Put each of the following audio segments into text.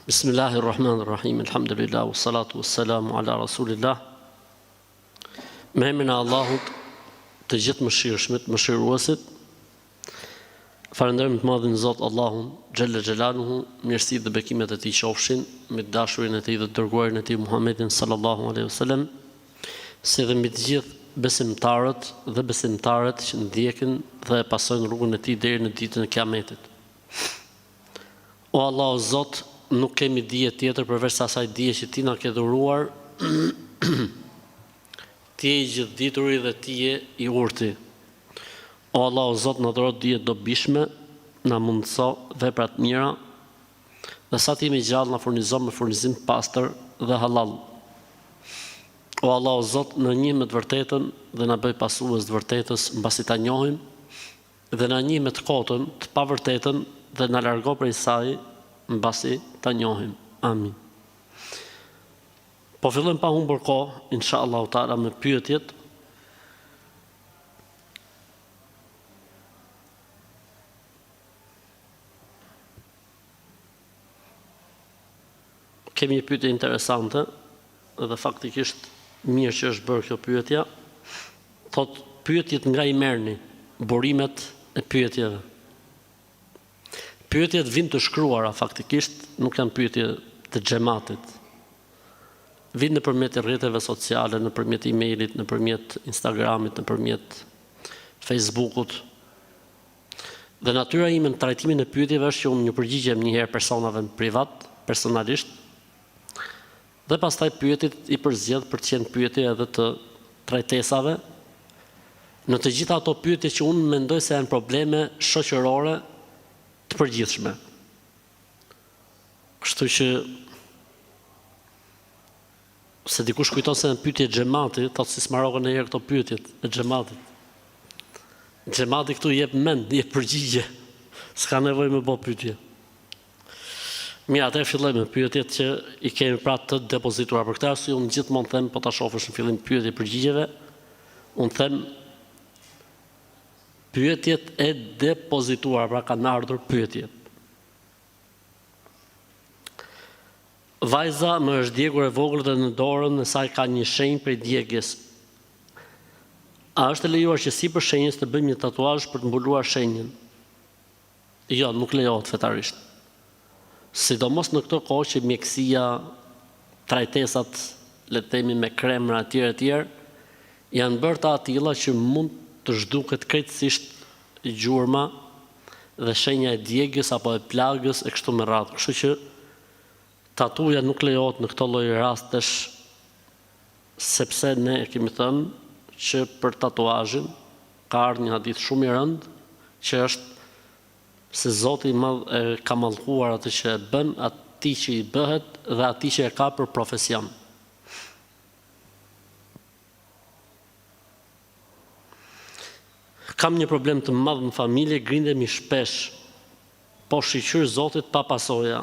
Bismillahirrahmanirrahim, alhamdulillah, wassalatu wassalamu ala rasulillah. Me emrin e Allahut, të gjithë mëshirshmit, mëshiruesit, falenderojmë të madhin Zot Allahun, xhalla xhelaluhu, mirësitë dhe bekimet e tij qofshin me dashurinë e tij dhe dërguarin e tij Muhammedin sallallahu alaihi wasallam, si dhe mbi të gjithë besimtarët dhe besimtarët që ndjekin dhe e pasojnë rrugën e tij deri në ditën e Kiametit. O Allah o Zot, nuk kemi dije tjetër përveç asaj dije që ti na ke dhuruar. Ti je i gjithdituri dhe ti je i urti. O Allah o Zot, na dhuro dije dobishme, na mundso vepra të mira, dhe sa ti jemi gjallë na furnizo me furnizim të pastër dhe halal. O Allah o Zot, na njeh me të vërtetën dhe na bëj pasues të vërtetës mbasi ta njohim, dhe na njeh me të kotën të pavërtetën dhe na largo prej saj mbasi ta njohim. Amin. Po fillojmë pa humbur kohë, inshallah taala, me pyetjet. Kemi një pyetje interesante dhe faktikisht mirë që është bërë kjo pyetja. Thot, pyetjet nga i merrni, burimet e pyetjeve. Pyetjet vijnë të shkruara, faktikisht nuk janë pyetje të xhamatit. Vijnë nëpërmjet rrjeteve sociale, nëpërmjet emailit, nëpërmjet Instagramit, nëpërmjet Facebookut. Dhe natyra ime në trajtimin e pyetjeve është që unë një përgjigjem njëherë personave privat, personalisht, dhe pastaj pyetjet i përzgjedh për të qenë pyetje edhe të trajtesave, në të gjitha ato pyetje që unë mendoj se janë probleme shoqërore të përgjithshme. Kështu që se dikush kujton se në pyetje xhamati, thotë si smarrove në herë këto pyetjet e xhamatit. Xhamati këtu jep mend, jep përgjigje. S'ka nevojë me bë pyetje. Mirë, atëherë fillojmë me pyetjet që i kemi pra të depozituar. Për këtë arsye unë gjithmonë them, po ta shohësh në fillim pyetje përgjigjeve, unë them pyetjet e depozituar, pra kanë ardhur pyetjet. Vajza më është djegur e vogël dhe në dorën e saj ka një shenjë prej djegjes. A është e lejuar që sipër shenjës të bëjmë një tatuazh për të mbuluar shenjën? Jo, nuk lejohet fetarisht. Sidomos në këtë kohë që mjekësia, trajtesat, le të themi me kremra etj, janë bërë të atilla që mund të zhduket krejtësisht gjurma dhe shenja e djegjes apo e plagës e kështu me radhë. Kështu që tatuja nuk lejohet në këto lloj rastesh, sepse ne kemi thënë që për tatuazhin ka ardhur një hadith shumë i rëndë që është se Zoti i Madh e ka mallkuar atë që e bën, atij që i bëhet dhe atij që e ka për profesion. Kam një problem të madh në familje, grindemi shpesh, po shiqyr Zotit pa pasoja.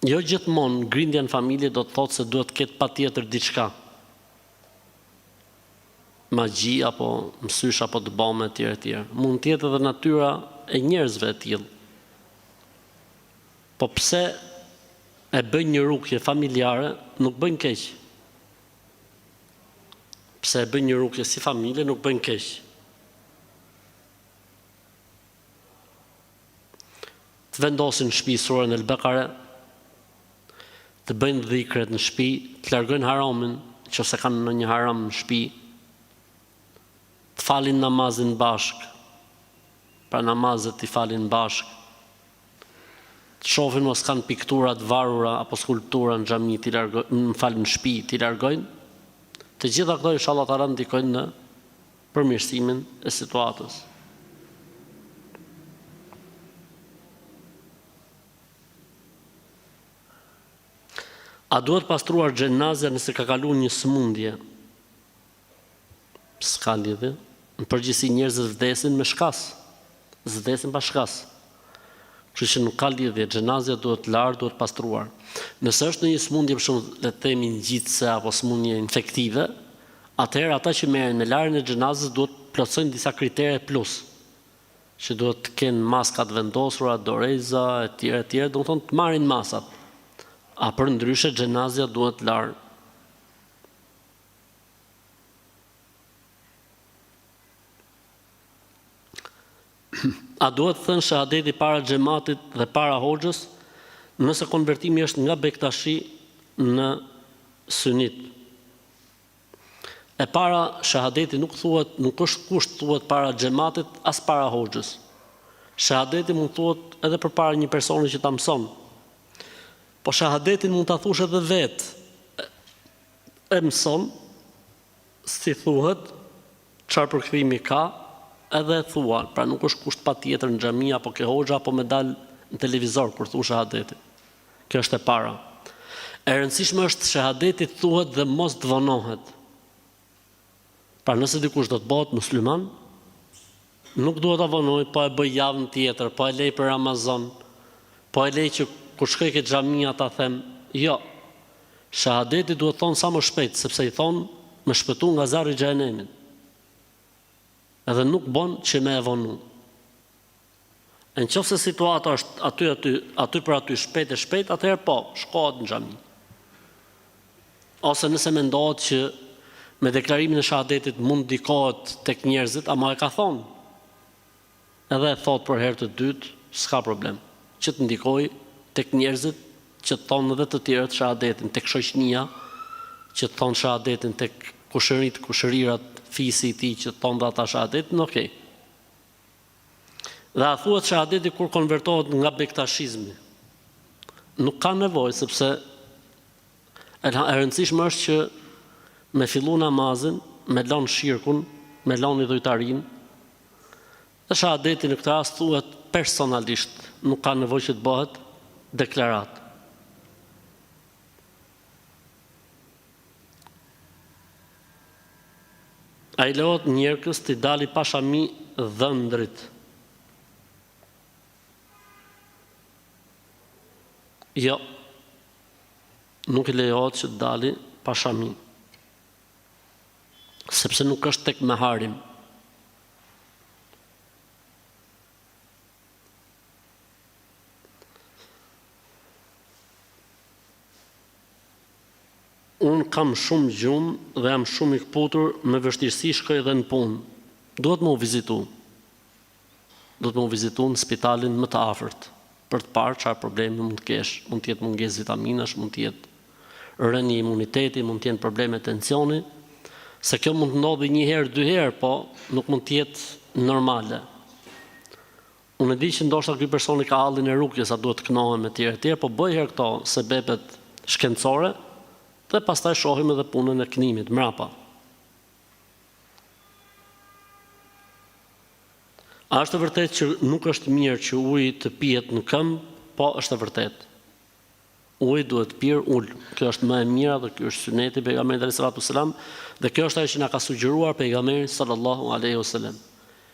Jo gjithmonë grindja në familje do të thotë se duhet të ketë patjetër diçka. Magji apo mësysh apo të bëme etj. Mund të jetë edhe natyra e njerëzve e tillë. Po pse e bën një rukje familjare, nuk bën keq. Pse e bën një rukje si familje, nuk bën keq. Të vendosin në shtëpi surën El-Bekare, të bëjnë dhikret në shtëpi, të largojnë haramin, nëse kanë ndonjë haram në shtëpi, të falin namazin bashk, pra namazet i falin bashk, të shohin mos kanë piktura të varura apo skulptura në xhami, në shtëpi, t'i largojnë. Të gjitha këto inshallah taala ndikojnë në përmirësimin e situatës. A duhet pastruar xhenazja nëse ka kaluar një sëmundje? S'ka lidhje. Në përgjithësi njerëzit vdesin me shkas. Vdesin pa shkas. Kështu që nuk ka lidhje, xhenazja duhet larë, duhet pastruar. Nëse është në një sëmundje, për shembull, le të themi ngjitse apo sëmundje infektive, atëherë ata që merren me larjen e xhenazës duhet plotësojnë disa kritere plus, që duhet të kenë maskat vendosura, doreza, etj, do të thonë të marrin masat. A për ndryshe xhenazja duhet larë. A duhet të thënë shahadeti para xhamatit dhe para hoxhës, nëse konvertimi është nga bektashi në sunit. E para shahadeti nuk është kusht thuhet para xhamatit as para hoxhës. Shahadeti mund thuhet edhe përpara një personi që ta mëson. Po shahadetin mund ta thush edhe vetë. E mëson, si thuhet, çfarë përkthimi ka, edhe thua, pra nuk është kusht patjetër në xhami apo ke hoxha apo me dal në televizor kur thu shahadeti. Kjo është e para. E rëndësishme është shahadeti thuhet dhe mos të vonohet. Pra nëse dikush do të bëhet musliman, nuk duhet ta vonoj, po e bëj javën tjetër, po e lej për Ramazan, po e lej që kur shkoj ke xhamia ta them, jo. Shahadeti duhet thonë sa më shpejt, sepse i thonë më shpëtu nga zjarri i xhenemit. Edhe nuk bon që me e vonu. Në qoftë se situata është aty për aty shpejt, atëherë po, shkohet në xhami. Ose nëse mendohet që me deklarimin e shahadetit mund ndikohet tek njerëzit, ama e ka thonë. Edhe e thot për herë të dytë, s'ka problem. Që të ndikoj tek njerëzit, që të thonë edhe të tjerët shahadetin, tek shoqënia, që të thonë shahadetin tek kushërirat, fisi i tij që thonë dhe ata shahadetin, okej. Dhe a thuhet shahadeti kur konvertohet nga bektashizmi. Nuk ka nevojë, sepse e rëndësishme është që me fillu namazin, me lënë shirkun, me lënë idhujtarin, dhe shahadeti në këtë rast thuhet personalisht, nuk ka nevojë që të bëhet deklarat. A i lejohet njerëkës të dali pashami dhëndrit. Jo, nuk i lejohet që të dali pashami, sepse nuk është tek meharim. Unë kam shumë gjumë dhe jam shumë i kputur, me vështirësi shkoj edhe në punë. Duhet më u vizitu. Duhet më u vizitu në spitalin më të afërt, për të parë çfarë problemi mund të kesh. Mund të jetë mungesë vitaminash, mund të jetë rënje imuniteti, mund të jenë probleme tensioni, se kjo mund të ndodhi një herë, dy herë, po nuk mund të jetë normale. Unë e di që ndoshta ky personi ka hallin e rukjes, sa duhet të kënohem me tjerë, po bëj herë këto sebepet shkencore, dhe pastaj shohim edhe punën e kënimit mrapa. A është e vërtet që nuk është mirë që uji të pihet në këmbë? Po, është e vërtet. Uji duhet pirë ul. Kjo është më e mira dhe kjo është suneti pejgamberit sallallahu alaihi wasallam, dhe kjo është ajo që na ka sugjeruar pejgamberi sallallahu alaihi wasallam.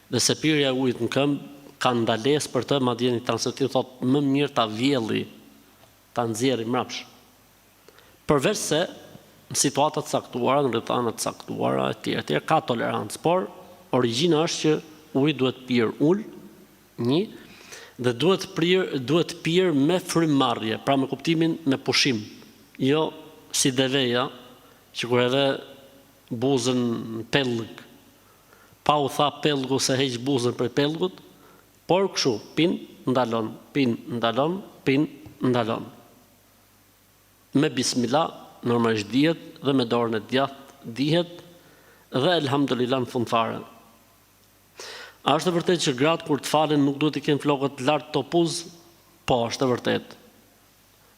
Dhe se pirja e ujit në këmbë ka ndalesë për të, madje një transmetim thotë më mirë ta vjelli, ta nxjerrë mrapsh. Përveç se në situata të caktuara, në rrethana të caktuara, etj, ka tolerancë, por origjina është që uji duhet pirë ul, një, dhe duhet pirë me frymmarrje, pra me kuptimin me pushim, jo si deveja, që kur edhe buzën pellg, pa u tha pellgu se heq buzën për pellgut, por kështu, pin, ndalon, pin, ndalon, pin, ndalon. Me bismillah, normalisht dihet, dhe me dorën e djathtë dihet, dhe elhamdulillah në fund fare. A është e vërtet që gratë kur të falen nuk duhet i kenë flokët lart topuz? Po, është e vërtet.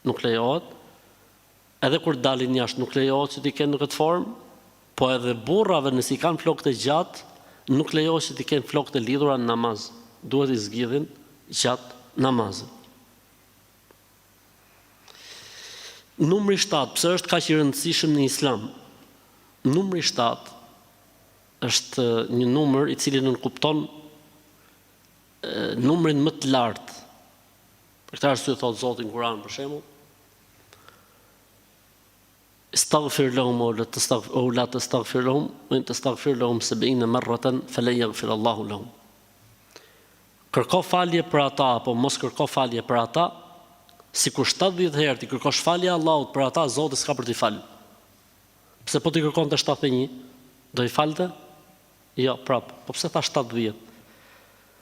Nuk lejohet. Edhe kur dalin jashtë nuk lejohet që t'i kenë në këtë formë, po edhe burrave nëse i kanë flokët e gjatë, nuk lejohet që t'i kenë flokët e lidhura në namaz. Duhet i zgjidhin gjatë namazit. Numri 7, pse është kaq i rëndësishëm në Islam? Numri 7 është një numër i cili nënkupton numrin më të lartë. Për këtë arsye thot Zoti në Kur'an për shembull, Istaghfir lahum o la tastaghfir lahum, wa in tastaghfir lahum 70 marratan falan yaghfir Allahu lahum. kërko falje për ata, apo mos kërko falje për ata, si kur 70 herë ti kërkosh falje Allahut për ata, Zoti s'ka për t'i falë. Pse po t'i kërkon të 71, do i falte? Jo, prap, po pse tha 70?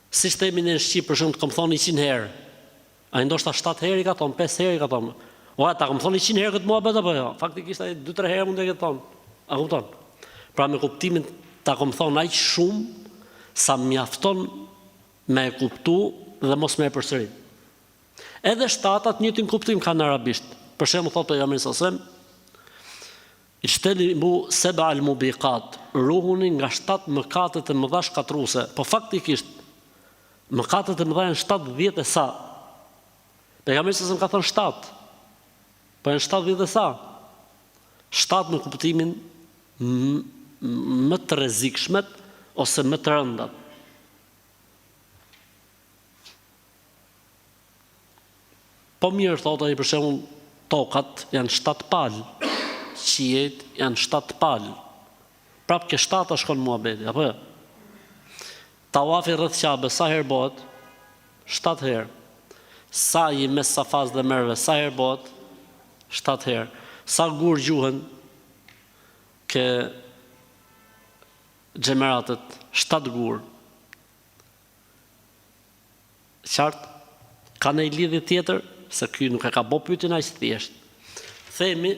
Si shtemi në Shqipë, për shumë të kom thonë 100 herë, a i ndoshta 7 herë i ka thonë, 5 herë i ka thonë, o ta kom thonë 100 herë këtë mua bete, apo jo, faktikisht a i 2-3 herë mund e këtë thonë, a kupton? Pra me kuptimin ta kom thonë aq shumë, sa mjafton me e kuptu dhe mos me e përsërit. Edhe shtatat njëtin kuptim kanë në arabisht. Për shembull thotë pejgamberi sallallahu alajhi wasallam, ijtanibu sab'a al-mubiqat, ruhuni nga 7 mëkatet e mëdha shkatruese. Po faktikisht mëkatet e mëdha janë 70 e sa. Pejgamberi sallallahu alajhi wasallam ka thënë 7. Po janë 70 e sa. 7 në kuptimin më të rrezikshmet ose më të rëndat. Po mirë, thotë ai, për shembull, tokat janë 7 palë, qiejt janë 7 palë. Prap ke 7 shkon muhabeti, apo jo? Tawafi rreth Ka'bes sa herë bëhet? 7 herë. Sa'i mes Safas dhe Merve sa herë bëhet? 7 herë. Sa gur gjuhen ke xhemeratet? 7 gur. Qartë? Ka në i lidhje tjetër? Se ky nuk e ka bo pyetjen aq thjesht. Themi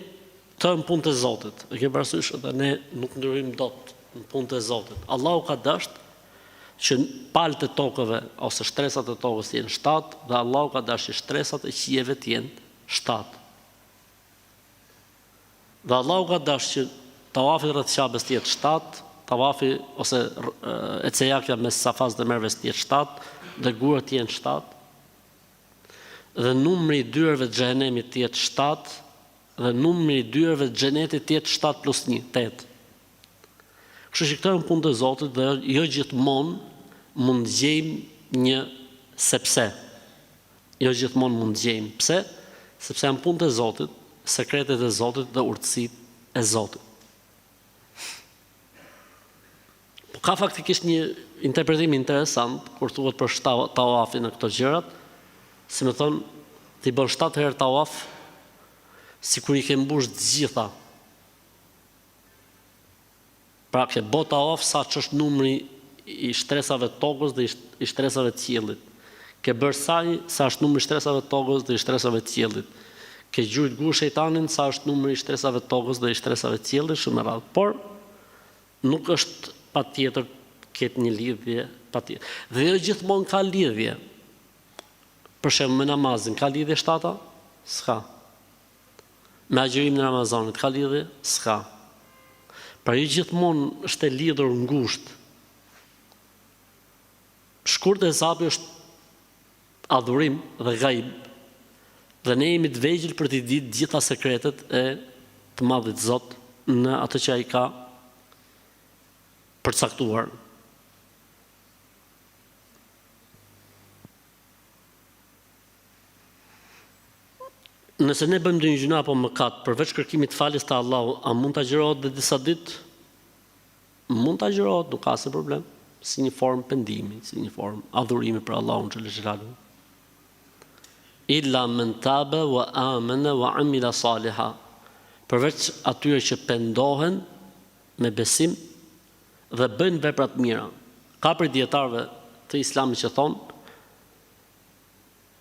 të në punë të Zotit. E ke parasysh edhe ne nuk ndryhim dot në punë të Zotit. Allahu ka dashur që palët e tokëve ose shtresat e tokës të jenë 7 dhe Allahu ka dashur që shtresat e qiejve të jenë 7. Dhe Allahu ka dashur që tawafi rreth Ka'bes të jetë 7, tawafi ose ecejakja mes Safas dhe Merves të jetë 7 dhe gurat të jenë 7. Dhe numri i dyerve të xhenemit të jetë 7 dhe numri i dyerve të xhenetit të jetë 7 plus 1, 8. Kështu që këto janë punë të Zotit dhe jo gjithmonë mund gjejmë një sepse. Jo gjithmonë mund gjejmë. Pse? Sepse janë punë të Zotit, sekretet e Zotit dhe urtësitë e Zotit. Po ka faktikisht një interpretim interesant kur thuhet për tawafin në këto gjërat. Si me thonë, t'i bën 7 herë tawaf, si kur i ke mbush të gjitha. Pra ke bo tawaf sa që është numri i shtresave të tokës dhe i shtresave të qiellit. Ke bërë sa është numri i shtresave të tokës dhe i shtresave të qiellit. Ke gjujt gu shejtanin sa është numri i shtresave të tokës dhe i shtresave të qiellit, shumë e radhë. Por, nuk është pa tjetër ketë një lidhje, pa tjetër. Dhe jo gjithmonë ka lidhje. Për shembull me namazin, ka lidhje 7? S'ka. Me agjërimin e Ramazanit, ka lidhje? S'ka. Pra jo gjithmonë është e lidhur ngushtë. Shkurt e hesapi është adhurim dhe ghaib, dhe ne jemi të vegjël për t'i ditë gjitha sekretet e të Madhit Zot në atë që ai ka përcaktuar. Nëse ne bëjmë ndonjë gjuna apo mëkat përveç kërkimit të faljes të Allahut, a mund ta agjërohet dhe disa ditë? Mund ta agjërohet, nuk ka asnjë problem, si një formë pendimi, si një formë adhurimi për Allahun xhallal xhelalu. Illa man taba wa amana wa amila saliha. Përveç atyre që pendohen me besim dhe bëjnë vepra të mira. Ka për dietarëve të Islamit që thonë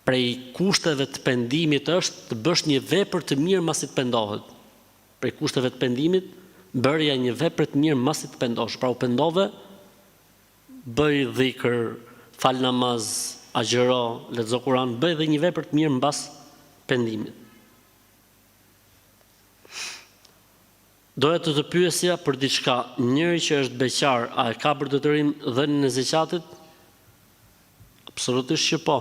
prej kushteve të pendimit është të bësh një vepër të mirë masi të pendohet. Prej kushteve të pendimit, bërja një vepër të mirë masi të pendosh. Pra u pendove, bëj dhikër, fal namaz, agjëro, lexo Kur'an, bëj dhe një vepër të mirë mbas pendimit. Doja të pyesja për diçka, njëri që është beqar, a e ka për detyrim dhënien e zakatit? Absolutisht që po.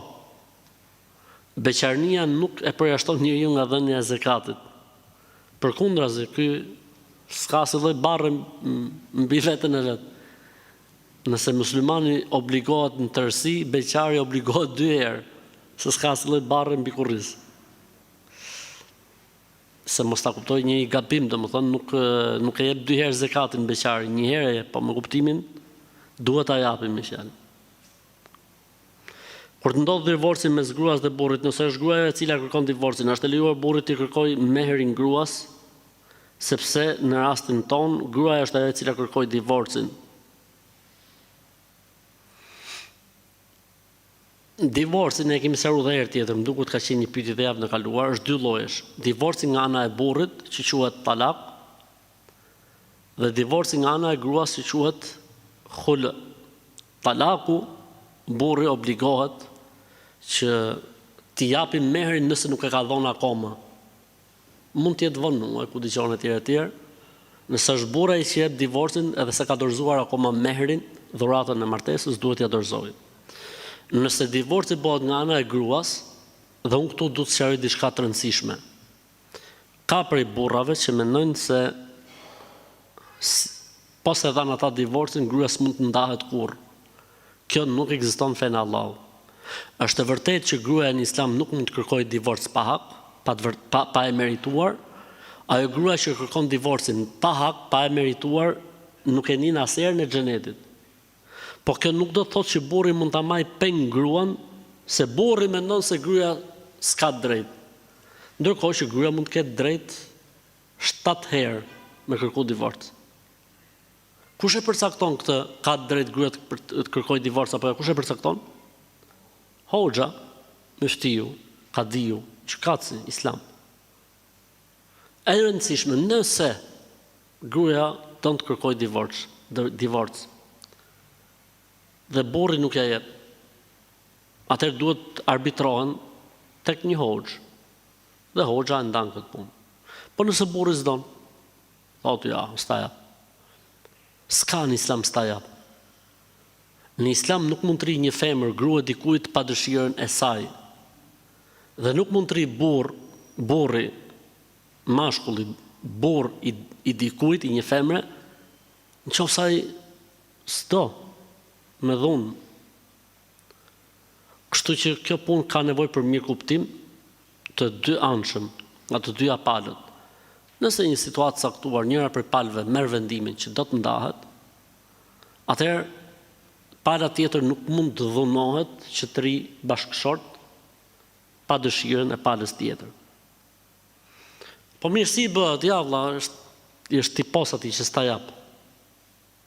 Beqarnia nuk e përjashton njeriu nga dhënia e zakatit. Përkundrazi, ky s'ka asnjë lloj barre mbi veten e vet. Nëse muslimani obligohet në tërësi, beqari obligohet 2 herë, se s'ka asnjë lloj barre mbi kurriz. Se mos ta kuptoj një gabim, domethënë nuk e jep 2 herë zakatin beqari, 1 herë, po me kuptimin duhet ta japim me fjalë. Kur të ndodh divorci mes gruas dhe burrit, nëse është gruaja e cila kërkon divorcin, është e lejuar burrit të kërkojë meherin gruas, sepse në rastin ton, gruaja është ajo e cila kërkoi divorcin. Divorcin e kemi sqaruar edhe herë tjetër, më duket ka qenë një pyetje të javën e kaluar, është dy llojesh. Divorci nga ana e burrit, që quhet talak, dhe divorci nga ana e gruas, që quhet khul. Talaku, burri obligohet që t'i japi meherin nëse nuk e ka dhënë akoma. Mund të jetë vonuar, ku dëgjon etj. Nëse është burra i që jep divorcin edhe se ka dorëzuar akoma meherin, dhuratën e martesës duhet t'ia dorëzojë. Nëse divorci bëhet nga ana e gruas, dhe unë këtu du të sqaroj diçka të rëndësishme. Ka prej burrave që mendojnë se pas e dhanë ata divorcin, gruaja s'mund të ndahet kurrë. Kjo nuk ekziston në fenë Allahut. Është e vërtetë që gruaja në Islam nuk mund të kërkojë divorc pa hak, pa e merituar. Ajo grua që kërkon divorcin pa hak, pa e merituar, nuk e nin asnjëherë në xhenetit. Po kjo nuk do të thotë që burri mund ta marrë peng gruan, se burri mendon se gruaja s'ka drejt. Ndërkohë që gruaja mund të ketë drejt 7 herë me kërku divorc. Kush e përcakton këtë, ka drejt gruaja të kërkojë divorc apo jo? Kush e përcakton? Hoxha, muftiu, kadiu, gjykatësi islam. E rëndësishme, nëse gruaja don të kërkojë divorc, dhe burri nuk ja jep, atëherë duhet arbitrohen tek një hoxh, dhe hoxha e ndan këtë punë. Po nëse burri s'don, thotë ja, s'ta jap. S'ka në Islam s'ta jap. Në Islam nuk mund të rri një femër grua dikujt pa dëshirën e saj. Dhe nuk mund të rri burri, mashkulli, burr i dikujt, i një femre, nëse ai s'do, me dhunë. Kështu që kjo punë ka nevojë për mirë kuptim të dy anshëm, nga të dyja palët. Nëse një situatë caktuar, njëra prej palëve merr vendimin që do të ndahet, atëherë pala tjetër nuk mund të dhunohet që të rri bashkëshort pa dëshirën e palës tjetër. Po mirë si bëhet, ja vlla, është tipos atij që s'ta jap.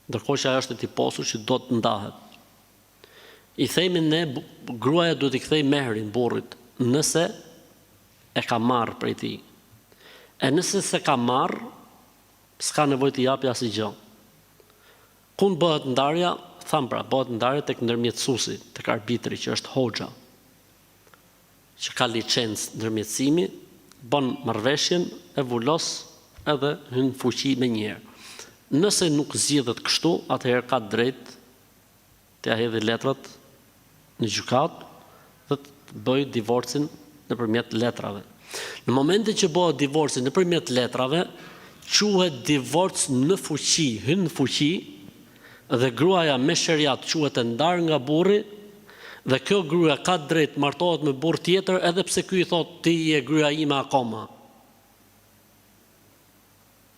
Ndërkohë që ajo është e tiposur që do të ndahet. I themi ne, gruaja duhet i kthej meherin burrit, nëse e ka marrë prej tij. E nëse se ka marrë, s'ka nevojë të japi asgjë. Ku bëhet ndarja? Tham pra, bëhet ndarja tek ndërmjetësuesi, tek arbitri që është hoxha, që ka licencë ndërmjetësimi, bën marrëveshjen e vulos edhe hyn fuqi me njëherë. Nëse nuk zgjidhet kështu, atëherë ka drejt t'ia hedhë letrat në gjykat dhe të bëjë divorcin nëpërmjet letrave. Në momentin që bëhet divorci nëpërmjet letrave, quhet divorc në fuqi, hyn në fuqi, dhe gruaja me sheriat quhet e ndarë nga burri, dhe kjo gruaja ka drejt martohet me burr tjetër, edhe pse ky i thotë ti je gruaja ime akoma.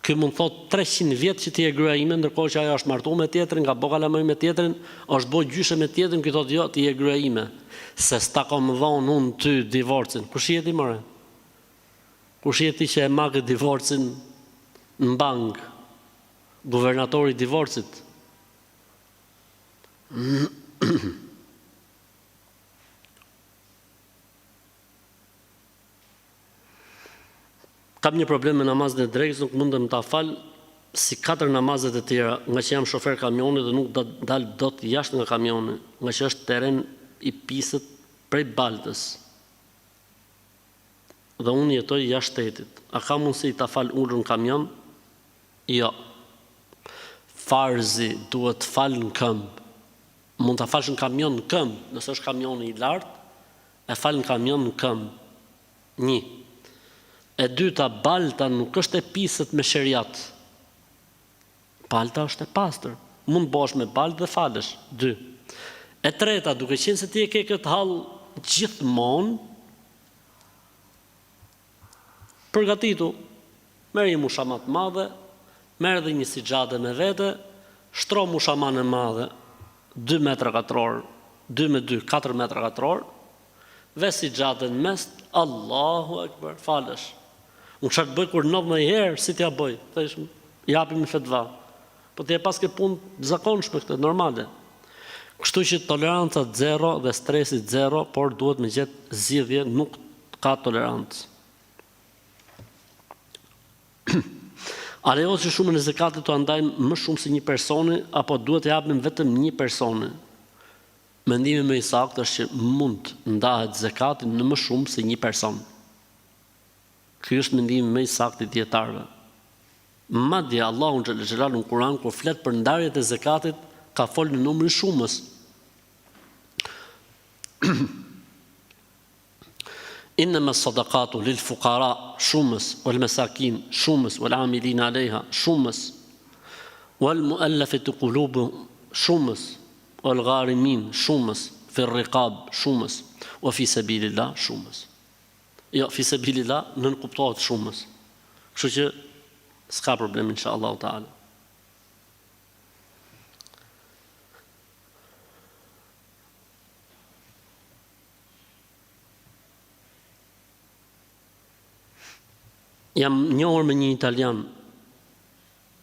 Ky mund thot 300 vjet që ti je gruaja ime, ndërkohë që ajo është martuar me tjetrin, nga boka lamoj me tjetrin, është bë gjyshe me tjetrin, ky thotë jo, ti je gruaja ime. Se s'ta kam dhënë unë ty divorcin. Kush je ti more? Kush je ti që e magë divorcin në bank? Guvernatori i divorcit. Kam një problem me namazin e drekës, nuk mundem ta fal si 4 namazet e tjera, nga që jam shofer kamioni dhe nuk dal dot jashtë nga kamioni, nga që është teren i pisët prej Baltës. Dhe unë jetoj jashtë shtetit. A ka mundësi ta fal ulur në kamion? Jo. Farzi duhet fal në këmbë. Mund ta falsh në kamion në këmbë, nëse është kamioni i lartë, e fal në kamion në këmbë. 1. E dyta, balta nuk është e pisët me sheriat. Balta është e pastër. Mund bosh me baltë dhe falesh. 2. E treta, duke qenë se ti e ke këtë hall gjithmonë, përgatitu, merr një mushama të madhe, merr edhe një sixhade me vete, shtro mushaman e madhe, 2 metra katror 2 me 2, 4 metra katror, vesi gjatën mes, Allahu Akbar, falësh. Unë çfarë të bëj kur 19 herë, si t'ja bëj? Thash, japim në fetva. Po t'je pas ke punë zakonshme këtë, normale. Kështu që toleranca 0 dhe stresi 0, por duhet me gjetë zgjidhje, nuk ka tolerancë. A lejohet që shumën e zakatit të andajmë më shumë se një personi, apo duhet të japim vetëm një personi? Mendimi më i saktë është që mund ndahet zakati në më shumë se një person. Ky është mendimi më i saktë i dietarëve. Madje Allahu xhallahu në Kur'an kur flet për ndarjet e zakatit, ka folë në numrin shumës. إنما الصدقات للفقراء شمس والمساكين شمس والعاملين عليها شمس والمؤلفة قلوبهم شمس والغارمين شمس في الرقاب شمس وفي سبيل الله شمس. Jo, fi sabilillah nën kuptohet shumës. Kështu që s'ka problem inshallah taala. Jam njohur me një italian,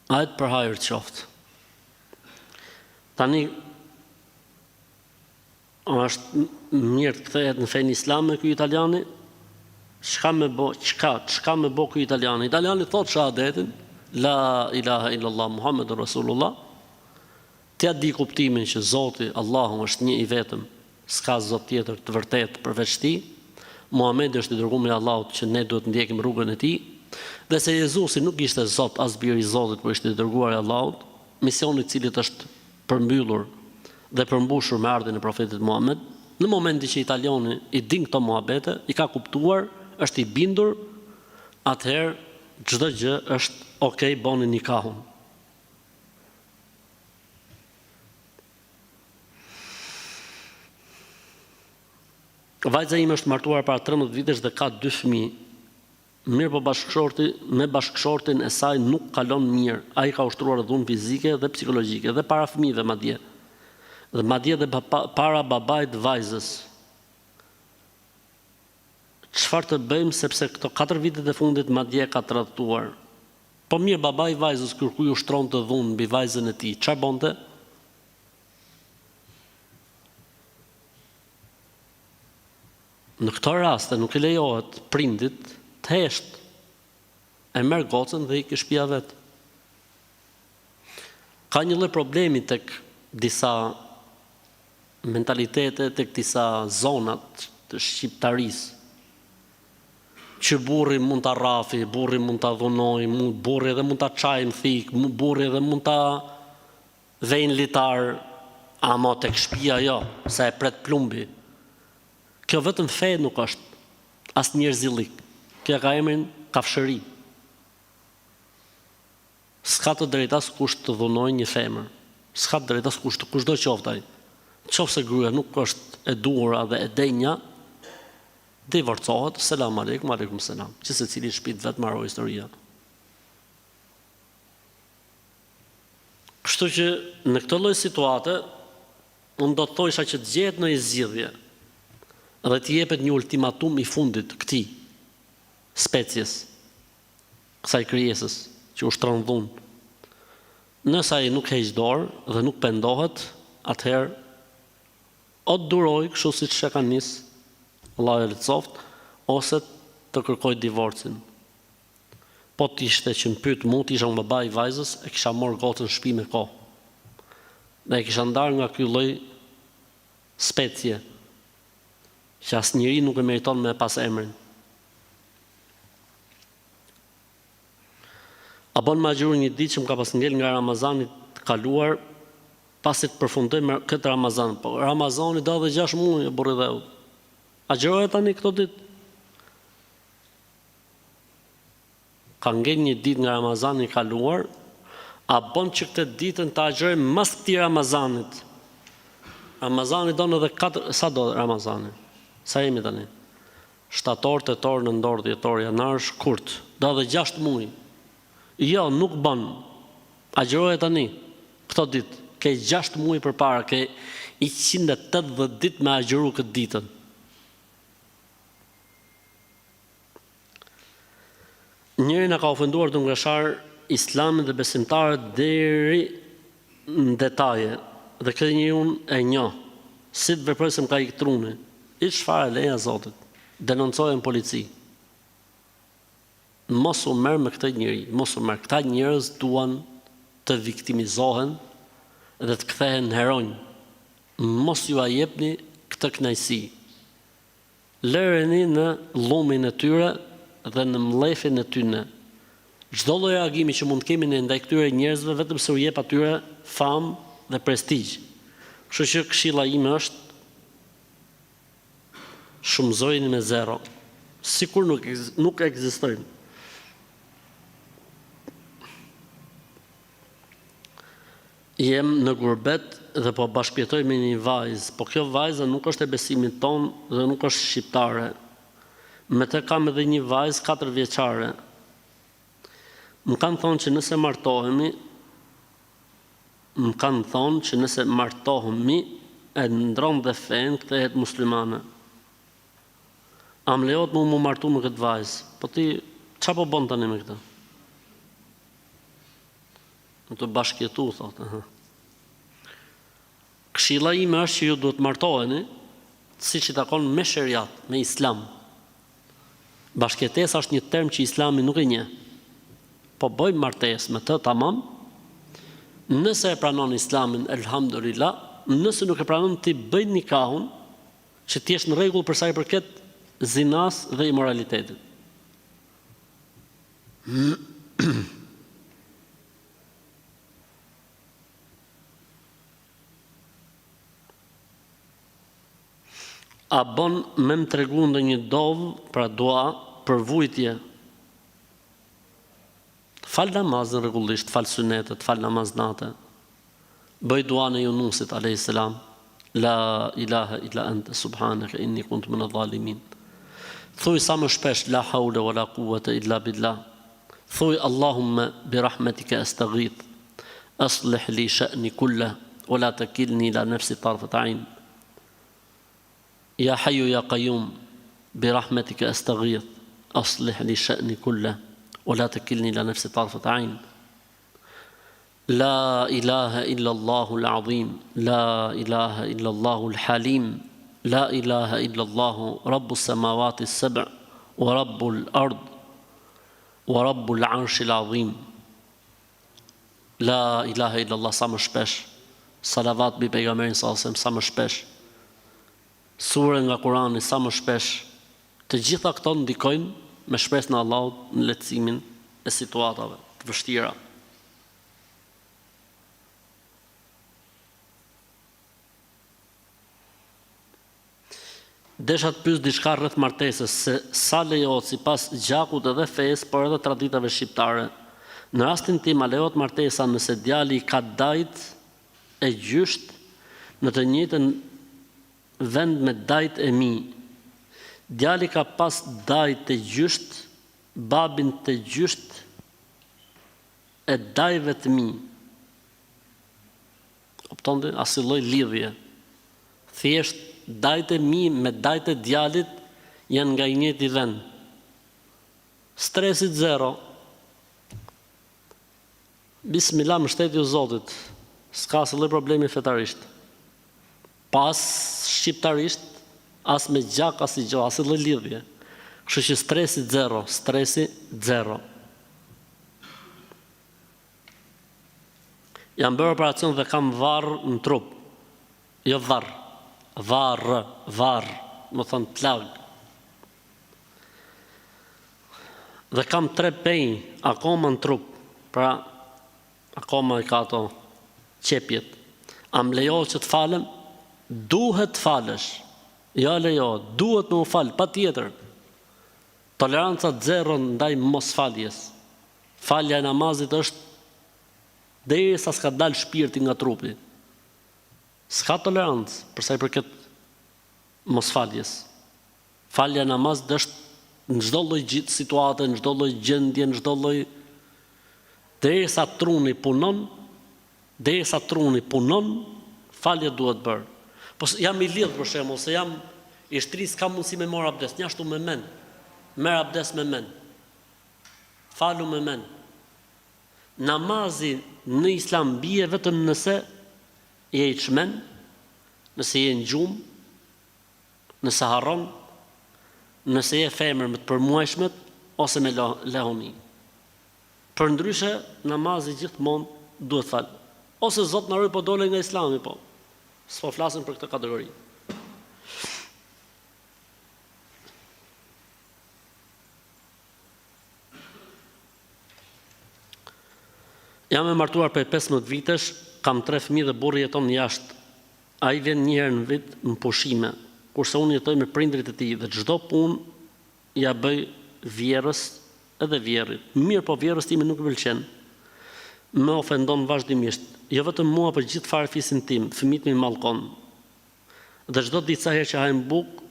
ajt për hajër qoftë. Tani, është mirë të kthehet në fenë islame ky italiani, çka me bo ky italiani? Italiani thot shahadetin, la ilaha illallah Muhammedur Rasulullah, t'ja di kuptimin që Zoti, Allahu është një i vetëm, s'ka Zot tjetër të vërtet përveç tij, Muhamedi është i dërguar i Allahut që ne duhet ndjekim rrugën e tij, dhe se Jezusi nuk ishte Zot as biri i Zotit, por ishte i dërguar i Allahut, misioni i cilit është përmbyllur dhe përmbushur me ardhin e profetit Muhammed, në momenti që italiani i din këto muhabete, i ka kuptuar, është i bindur, atëherë çdo gjë është okay, boni nikahun. Vajza ime është martuar para 13 vitesh dhe ka 2 fëmijë. Mirë, po me bashkëshortin e saj nuk kalon mirë. Ai ka ushtruar dhunë fizike dhe psikologjike dhe para fëmijëve madje. Dhe madje dhe para babait vajzës. Çfarë të bëjmë sepse këto 4 vitet e fundit madje ka tradhtuar. Po mirë, babai i vajzës kërkoi ushtronte dhunë mbi vajzën e tij. Çfarë bonte? Në këto raste nuk e lejohet prindit të hesht, e merr gocën dhe i ke shtëpia vet. Ka një lloj problemi tek disa mentalitete, tek disa zonat të shqiptarisë, që burri mund ta rrafi, burri mund ta dhunoj, burri edhe mund ta çajë në thik, burri edhe mund ta vejnë litar, ama tek shtëpia jo, sa e pret plumbi. Kjo vetëm fe nuk është, as njerëzillik. Kjo ka emrin kafshëri. S'ka të drejtë as kush të dhunojë një femër. S'ka të drejtë as kushdo qoftë ai. Nëse gruaja nuk është e duhura dhe e denja, divorcohet, selam aleikum, aleikum selam. Që secili shtëpi vet marrë historia. Kështu që në këtë lloj situate, unë do të thosha që të gjehet në zgjidhje dhe të jepet një ultimatum i fundit këtij species, kësaj krijesës që ushtron dhunë. Nëse ai nuk heq dorë dhe nuk pendohet, atëherë o të duroj, kështu siç e ka nis, Allahu e lehtësoft, ose të kërkoj divorcin. Po të ishte që më pyet mua, isha unë baba i vajzës, e kisha marrë gocën në shtëpi me kohë. Dhe e kisha ndarë nga ky lloj specie, që asnjëri nuk e meriton me pas emrin. A bon ma gjuru një ditë që më ka pas ngel nga Ramazanit të kaluar, pasi të përfundoj me këtë Ramazan. Po Ramazani da dhe 6 muaj, burri dheu. A gjëroj tani këto ditë? Ka ngel një ditë nga Ramazani i kaluar, a bon që këtë ditën të agjëroj mas këtij Ramazanit? Ramazani do në edhe 4, sa do Ramazani? Sa jemi tani? Shtator, tetor, nëntor, dhjetor, janar, shkurt. Do dhe 6 muaj. Jo, nuk bën. Agjëroje tani, këto ditë. ke 6 muaj përpara, ke 180 ditë me agjëru këtë ditën. Njëri na ka ofenduar të ngreshar Islamin dhe besimtarët deri në detaje, dhe këtë njëri unë e njoh, si të veproj se më ka ikë truni, i çfarë leja Zotit, denoncojë në polici. Mos u merr me këtë njëri, mos u merr. Këta njerëz duan të viktimizohen dhe të kthehen heronj. Mos ju a jepni këtë kënaqësi. Lëreni në llumin e tyre dhe në mllefin e tyre. Çdo lloj reagimi që mund të kemi ne ndaj këtyre njerëzve vetëm se u jep atyre famë dhe prestigj. Kështu që këshilla ime është shumëzojeni me zero, sikur nuk ekzistojnë. Jem në gurbet dhe po bashkëjetoj me një vajzë, po kjo vajza nuk është e besimit ton dhe nuk është shqiptare. Me të kam edhe një vajzë 4 vjeçare. Më kanë thonë që nëse martohemi, e ndron dhe fen kthehet muslimane. A më lejohet mu martu me këtë vajzë? Po ti, çfarë po bën tani me këtë? Në të bashkëjetu, thotë. Këshilla ime është që ju duhet martoheni, siç i takon me sheriat, me islam. Bashkëjetesa është një term që Islami nuk e njeh. Po bëjmë martesë me të, tamam. Nëse e pranon Islamin, elhamdulillah, nëse nuk e pranon, ti bëj nikahun, që ti jesh në rregull për sa i përket zinas dhe imoralitetit. A bon me më tregu ndonjë dovë, pra dua për vujtje. Fal namazën rregullisht, fal sunetet, fal namaz natë. Bëj duan e Yunusit alayhis salam. La ilaha illa anta subhanaka inni kuntu minadh dhalimin. Thuaj sa më shpesh la hawla wala quwwata illa billah. Thuaj Allahumma bi rahmatika astaghith. Aslih li sha'ni kullahu wala takilni ila nafsi tarfat 'ain. Ya hayyu ya qayyum bi rahmatika astaghith. Aslih li sha'ni kullahu ولا تكلني إلى نفسي طرفة عين. لا إله إلا الله العظيم. لا إله إلا الله الحليم. لا إله إلا الله رب السماوات السبع ورب الأرض ورب العرش العظيم. لا إله إلا الله sa më shpesh. Salavat bi pejgamberin sa më shpesh. Sure nga Kurani sa më shpesh. Të gjitha këto ndikojnë me shpresën e Allahut në lehtësimin e situatave të vështira. Desha të pyes diçka rreth martesës, se sa lejohet sipas gjakut edhe fesë, por edhe traditave shqiptare. Në rastin tim, a lejohet martesa nëse djali ka dajt e gjysht në të njëjtën vend me dajt e mi. Djali ka pas dajt të gjysht, babin të gjysht e dajve të mi. Kuptonte, asnjë lloj lidhje. Thjesht dajt e mi me dajt e djalit janë nga i njëjti vend. Stresit zero. Bismillah, mbështetje u Zotit. S'ka asnjë lloj problemi fetarisht. Pas shqiptarisht, as me gjak, as i gjo, as i lidhje. Kështu që stresi zero. Jam bërë operacion dhe kam varr në trup. Jo varr, më thonë plag. Dhe kam 3 penj akoma në trup. Pra, akoma i ka ato qepjet. A më lejohet që të falem? Duhet të falesh. Ja lejohet, duhet me u falë, pa tjetër. Toleranca zero ndaj mos faljes. Falja e namazit është derisa s'ka dalë shpirti nga trupi. S'ka tolerancë përsa i përket mos faljes. Falja e namazit është në çdo lloj situate, në çdo lloj gjendje, në çdo lloj derisa truni punon, derisa truni punon, falje duhet bërë. Po jam i lidh për shembull, se jam i shtrisë, kam mundësi me marr abdes, një ashtu me men. Merr abdes me men. Falu me men. Namazi në Islam bie vetëm nëse je i çmen, nëse je në gjumë, nëse harron, nëse je femër me të përmuajshmet ose me lehoni. Përndryshe, namazi gjithmonë duhet fal. Ose Zot na ruaj po dole nga Islami, po. S'po flasim për këtë kategori. Jam e martuar për 15 vitesh, kam 3 fëmijë dhe burri jeton jashtë. Ai vjen një herë në vit në pushime, kurse unë jetoj me prindrit e tij dhe çdo punë ja bëj vjerrës edhe vjerrit. Mirë, po vjerrës time nuk pëlqen. Më ofendon vazhdimisht, jo vetëm mua, por gjithë farëfisin tim, fëmijët më mallkon. Dhe çdo ditë sa herë që hajm bukë,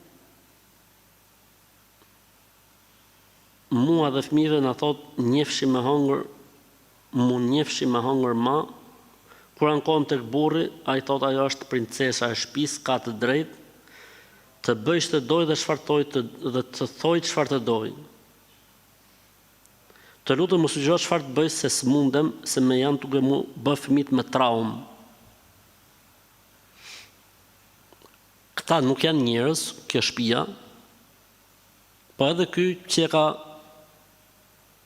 mua dhe fëmijëve na thot, njefshi me hëngër, mu njefshi me hëngër ma. Kur ankohem tek burri, ai thot ajo është princesa e shtëpisë, ka të drejtë të bëj ç'të doj dhe çfarë doj dhe të thoj çfarë të doj. Të lutem mos sugjero çfarë të bëj, se s'mundem, se më janë duke mu bë fëmijët me traumë. Këta nuk janë njerëz, kjo shtëpia, po edhe ky që ka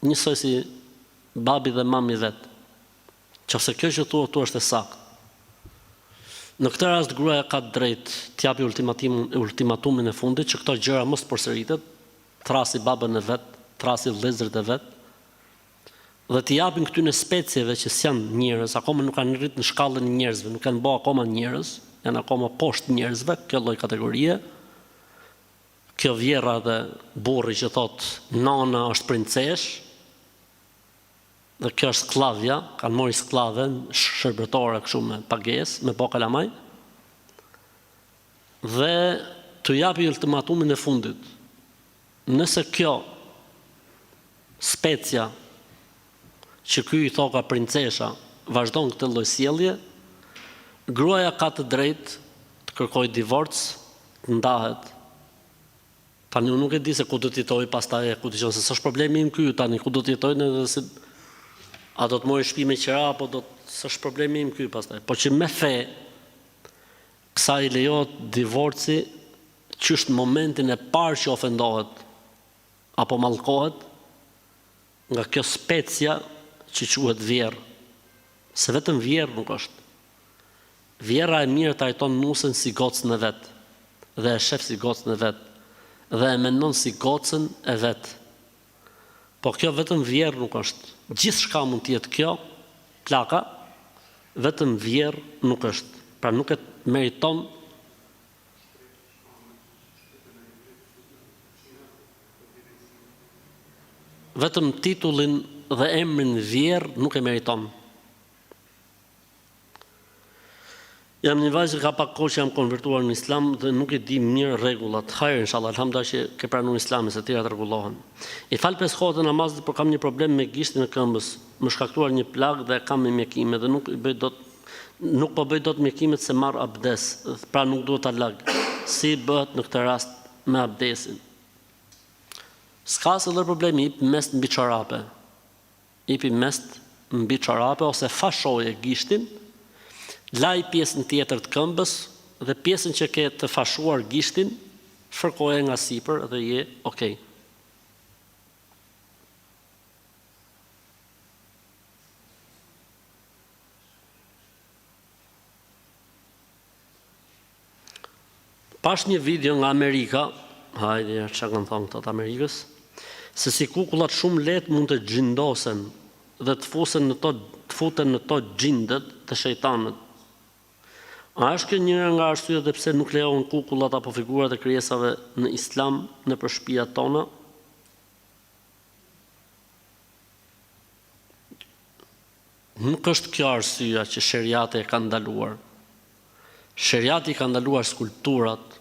njësoj si babi dhe mami vet. Qofse kjo që thua tu është e saktë. Në këtë rast gruaja ka drejt të japi ultimatumin e fundit që këto gjëra mos përsëritet, trasi babën e vet, trasi vëllezërit e vet, dhe t'i japin këtyne specieve që s'janë njerëz, akoma nuk kanë rritë në shkallën e njerëzve, nuk kanë bë akoma njerëz, janë akoma poshtë njerëzve, kjo lloj kategorie. Kjo vjerra dhe burri që thot nana është princesh, dhe kjo është sklavja, kanë mori sklaven, shërbëtore kështu me pagesë, me po kalamaj, dhe të japi ultimatumin e fundit. Nëse kjo specia që ky i thoka princesha vazhdon këtë lloj sjellje, gruaja ka të drejtë të kërkojë divorc, të ndahet. Tani unë nuk e di se ku do të jetoj pastaj, ku dëgjon se s'është problemi im ky, tani ku do të jetojnë edhe se a do të mori shtëpi me qira, apo s'është problemi im ky pastaj. Po që me fe kësaj lejohet divorci qysh në momentin e parë që ofendohet apo mallkohet nga kjo specia që quhet vjerë. Se vetëm vjerë nuk është. Vjera e mirë trajton nusën si gocën e vet, dhe e shef si gocën e vet, dhe e mendon si gocën e vet. Po kjo vetëm vjerë nuk është. Gjithçka mund të jetë kjo, plaka, vetëm vjerë nuk është. Pra nuk e meriton vetëm titullin dhe emrin vjerë nuk e meriton. Jam një vajzë që ka pak kohë që jam konvertuar në Islam dhe nuk e di mirë rregullat. Hajër, inshallah, alhamdulillah që ke pranuar Islamin, se të tjerat rregullohen. I fal 5 kohët e namazit, por kam një problem me gishtin e këmbës. Më shkaktuar një plag dhe kam me mjekime dhe nuk po bëj dot mjekimet se marr abdes, pra nuk duhet ta lag. Si bëhet në këtë rast me abdesin? S'ka asnjë problem, i mes mbi çorape. Ipi mes mbi çorape ose fashoje gishtin, laj pjesën tjetër të këmbës dhe pjesën që ke të fashuar gishtin, fërkoje nga sipër dhe je okay. Pash një video nga Amerika, hajde, çka kanë thonë këto të Amerikës, se si kukullat shumë lehtë mund të xhindosen dhe të futen në to xhindet të shejtanët. A është kjo njëra nga arsyet dhe pse nuk lejohen kukullat apo figurat e krijesave në Islam në shtëpiat tona? Nuk është kjo arsyeja që sheriati e ka ndaluar. Sheriati ka ndaluar skulpturat,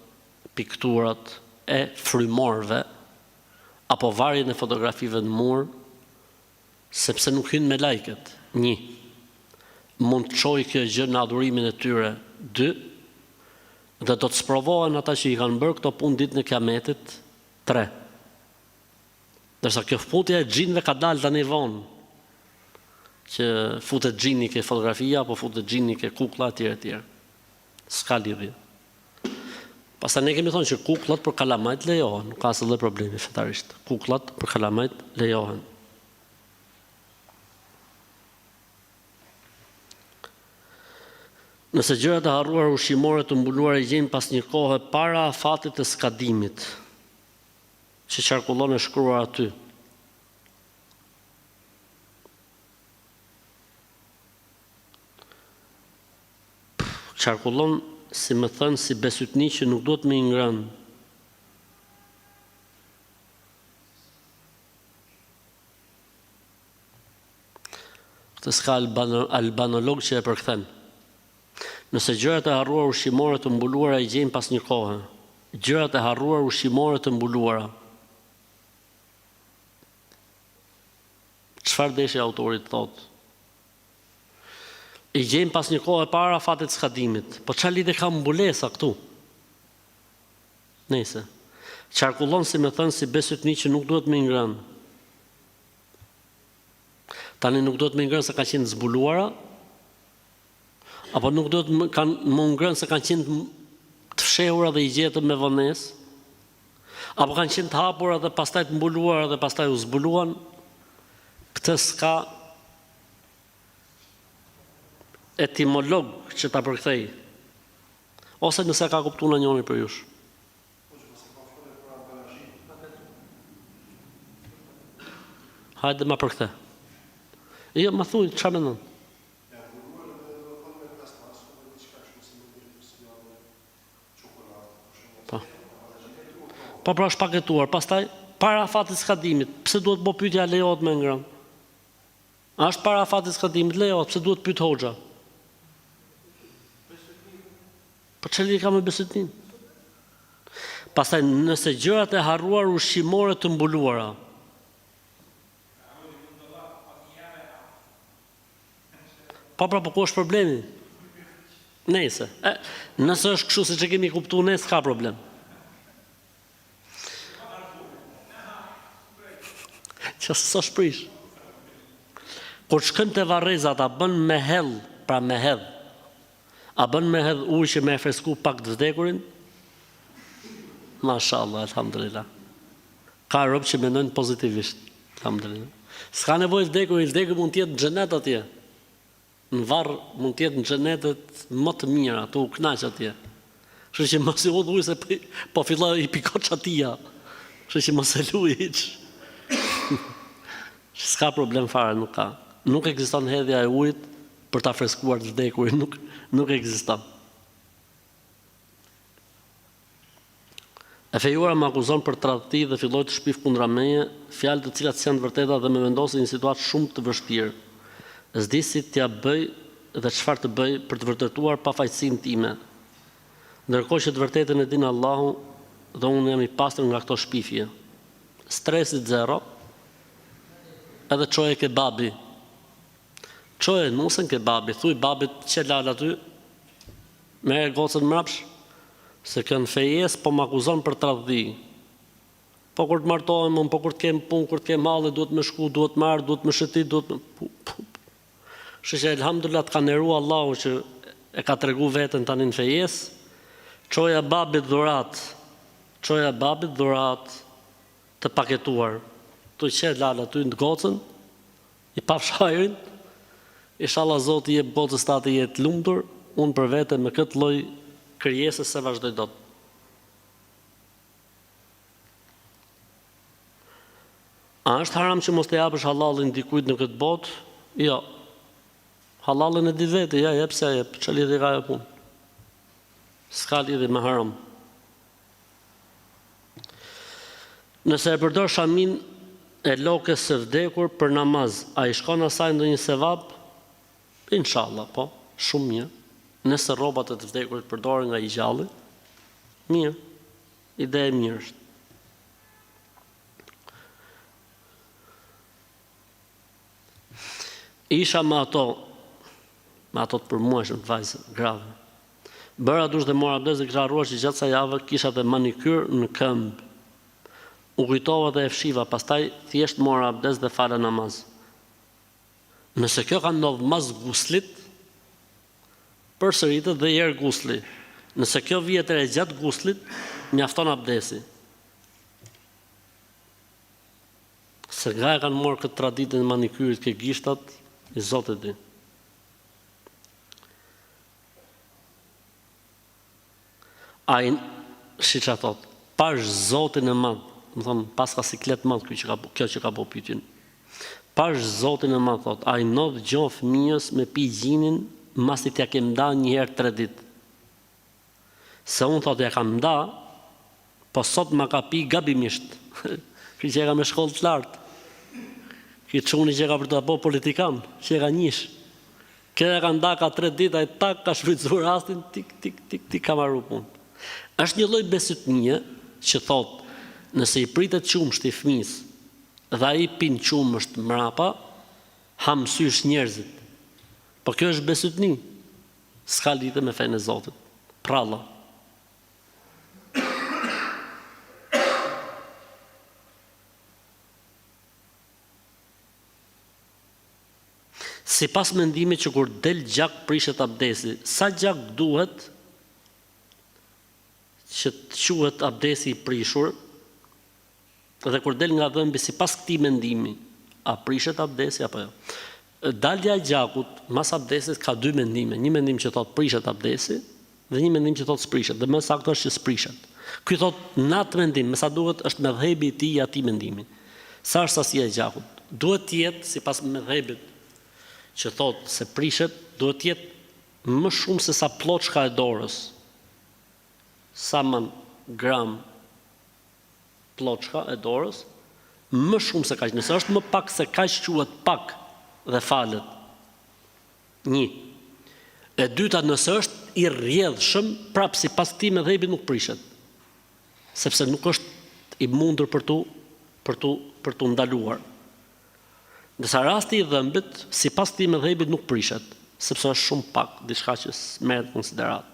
pikturat e frymorëve apo varjen e fotografive në mur, sepse nuk hyn me lajket. 1. mund të çojë kjo gjë në adhurimin e tyre. 2, dhe do të sprovohen ata që i kanë bërë këto punë ditën e Kiametit. 3. Dërsa kjo futja e xhinëve ka dalë tani vonë, që futet xhini ke fotografia, apo futet xhini ke kuklla etj. S'ka lidhje. Pastaj ne kemi thonë që kukullat për kalamajt lejohen, nuk ka asnjë problemi fetarisht. Kukullat për kalamajt lejohen. Nëse gjërat e harruara ushqimore të mbuluara i gjejnë pas një kohe para afatit të skadimit, që qarkullon e shkruar aty. Qarkullon, si më thënë, si besytni që nuk do të më ngrënë. Këtë s'ka albanolog që e përkthen. Nëse gjërat e harruara ushqimore të mbuluara i gjejnë pas një kohe, gjërat e harruara ushqimore të mbuluara, çfarë deshi autorit thotë? I gjejmë pas një kohë para afatit skadimit. Po çfarë lidhje ka mbulesa këtu? Nëse qarkullon, si më thënë, si besytni që nuk duhet më ngrënë. Tani nuk duhet më ngrënë se kanë qenë zbuluara, apo nuk duhet më ngrënë se kanë qenë të fshehura dhe i gjetën me vonesë, apo kanë qenë të hapura dhe pastaj të mbuluara dhe pastaj u zbuluan. Këtë s'ka etimolog që ta përkthej, ose nëse ka kuptuar njëri për jush. Hajde ma përkthe. Jo, ma thuj, çfarë mendon? Po pra është paketuar, pastaj para afatit skadimit, pse duhet bë pyetja lejohet me ngrënë? A është para afatit skadimit lejohet, pse duhet pyet hoxha? Po çeli ka me besytnin. Pastaj nëse gjërat e harruar ushqimore të mbuluara. Po pra, po ku është problemi? Nëse është kështu siç e kemi kuptuar ne, s'ka problem. Që s'o shprish. Kur shkën të varrezat, a bën me hell, pra me hedh, a bën me hedh ujë që me e fresku pak të vdekurin? Mashallah, alhamdulillah. Ka rob që mendojnë pozitivisht, alhamdulillah. S'ka nevojë vdekur, i vdekur mund të jetë në xhenet atje. Në varr mund të jetë në xhenetet më të mira, tu u kënaq atje. Kështu që mos i udh ujë se po filloi i pikoç atia. Kështu që mos e luaj hiç. S'ka problem fare, nuk ka. Nuk ekziston hedhja e ujit për ta freskuar të vdekurin, nuk ekziston. E fejuara më akuzon për tradhti dhe filloi të shpif kundra meje, fjalë të cilat janë të vërteta dhe më vendosin në një situatë shumë të vështirë. S'di si t'ja bëj dhe çfarë të bëj për të vërtetuar pafajësinë time. Ndërkohë që të vërtetën e din Allahu dhe unë jam i pastër nga këto shpifje. Stresit zero, edhe çoje ke babi. Çoje nusën ke babi, thuj babit që lal aty, merr gocën mrapsh, se kënë fejes po më akuzon për tradhti. Po kur të martohem, po kur të kem punë, kur të kem halli, duhet më shku, duhet më ardh, duhet më shëtit, duhet më... Shëshe, elhamdulillah, të ka nderu Allahu që e ka tregu veten tani në fejes, çoja babit dhurat të paketuar. Tu që lala ty në gocën, i pafshajrin, inshallah Zoti jep gocës ta të jetë lumtur, unë për vete me këtë lloj krijesës se vazhdoj dot. A është haram që mos të japësh halalin dikujt në këtë botë? Jo. Halalin e di vete, ja, jep se jep, që lidhje ka e punë. S'ka lidhje me haram. Nëse e përdor shamin e lokës së vdekur për namaz, a i shkon asaj ndonjë sevap? Inshallah, po, shumë mirë. Nëse rrobat e të vdekurit përdoren nga i gjalli, mirë. Ide e mirë është. Isha me ato me ato të përmueshëm të vajzë grave. Bëra dush dhe mora abdes dhe kisha harruar që gjatë sa javë kisha dhe manikyr në këmbë. U kujtova dhe e fshiva, pastaj thjesht mora abdes dhe fala namaz. Nëse kjo ka ndodhur mas guslit, përsëritet dhe herë gusli. Nëse kjo vjet e gjatë guslit, mjafton abdesi. Se nga e kanë morë këtë traditën e manikyrit ke gishtat, i Zotit di. Ai, si që thot, pash Zotin e madh, më thonë, pas ka siklet madh kjo që ka po pyetjen. Pash Zotin e madh, thot, ai ndodh gjon fëmijës me pi gjinin, masi t'ja kem nda një herë 3 ditë. Se unë thot ja kam nda, po sot ma ka pi gabimisht. Ky që e ka me shkollë të lartë. Ky çuni që ka për të apo politikan, që e ka njish. Kjo e ka nda ka 3 ditë, ai tak ka shfrytzuar rastin, tik ka marrë punë. Është një lloj besëtnie që thot, nëse i pritet qumshti fëmis dhe ai pin qumësht mrapa, ha mësysh njerëzit. Po kjo është besëtni. S'ka lidhje me fenë e Zotit. Pralla. Si pas mendimit që kur del gjak prishet abdesi, sa gjak duhet që të quhet abdesi i prishur, dhe kur del nga dhëmbi si pas këtij mendimi, a prishet abdesi apo jo? Dalja e gjakut mas abdesit ka 2 mendime, një mendim që thot prishet abdesi dhe një mendim që thot s'prishet, dhe më saktë është që s'prishet. Ky thot në atë mendim, me sa duhet është medhhebi i tij i atij mendimi. Sa është sasia e gjakut? Duhet të jetë sipas medhhebit që thot se prishet, duhet të jetë më shumë se sa ploçka e dorës. Sa më gram ploçka e dorës, më shumë se kaq. Nëse është më pak se kaq quhet pak dhe falet. 1. E dyta, nëse është i rrjedhshëm, prapë sipas këtij medhhebi nuk prishet. Sepse nuk është i mundur për tu ndaluar. Ndërsa rasti i dhëmbit, sipas këtij medhhebi nuk prishet, sepse është shumë pak, diçka që merret në konsiderat.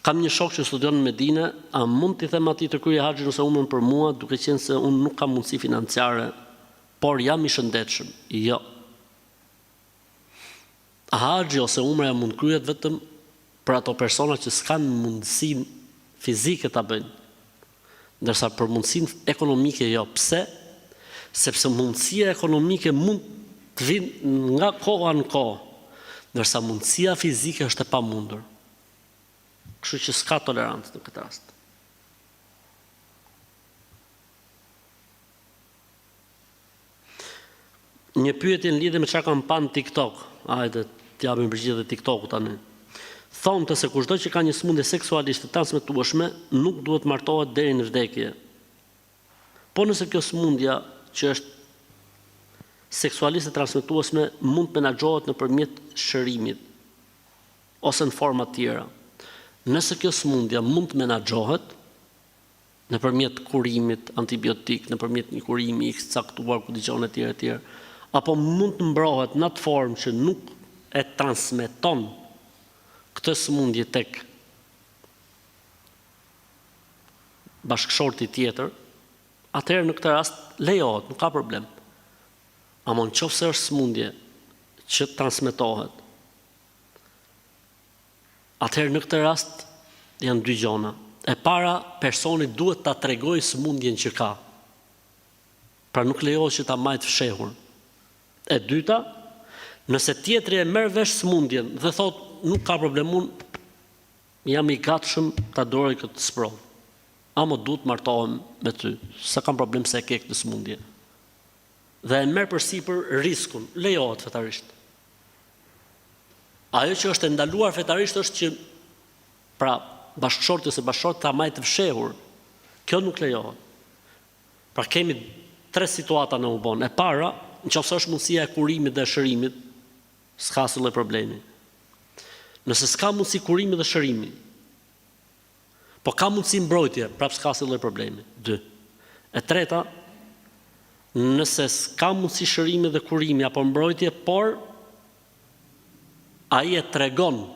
Kam një shok që studion në Medinë, a mund t'i them atij të kryejë haxhin ose umrën për mua, duke qenë se unë nuk kam mundësi financiare, por jam i shëndetshëm? Jo. Haxhi ose umra mund kryhet vetëm për ato persona që s'kan mundësinë fizike ta bëjnë. Ndërsa për mundësinë ekonomike jo. Pse? Sepse mundësia ekonomike mund të vinë nga koha në kohë, ndërsa mundësia fizike është e pamundur. Kështu që s'ka tolerancë në këtë rast. Një pyetje në lidhje me çka kam pa në TikTok. Hajde, t'japim përgjigje TikTokut tani. Thonë se kushdo që ka një sëmundje seksualisht të transmetueshme nuk duhet martohet deri në vdekje. Po nëse kjo sëmundja që është seksualisht e transmetueshme mund të menaxhohet nëpërmjet shërimit ose në forma tjera. Nëse kjo sëmundja mund të menaxhohet nëpërmjet kurimit antibiotik, nëpërmjet një kurimi i caktuar ku dëgjon etj, apo mund të mbrohet në atë formë që nuk e transmeton këtë sëmundje tek bashkëshorti tjetër, atëherë në këtë rast lejohet, nuk ka problem. Ama nëse është sëmundje që transmetohet, atëherë në këtë rast janë 2 gjona. E para, personi duhet ta tregojë sëmundjen që ka. Pra nuk lejohet që ta majtë fshehur. E dyta, nëse tjetri e merr vesh sëmundjen dhe thotë nuk ka problem, unë jam i gatshëm ta doroj këtë sprovë. Ama duhet martohem me ty, sa kam problem se e ke këtë sëmundje. Dhe e merr përsipër riskun, lejohet fetarisht. Ajo që është e ndaluar fetarisht është që pra bashkëshorti ose bashkëshorti ta majtë fshehur. Kjo nuk lejohet. Pra kemi 3 situata në u bon. E para, nëse është mundësia e kurimit dhe shërimit, s'ka asnjë problemi. Nëse s'ka mundësi kurimi dhe shërimi, po ka mundësi mbrojtje, prapë s'ka asnjë problemi. 2. E treta, nëse s'ka mundësi shërimi dhe kurimi apo mbrojtje, por ai e tregon.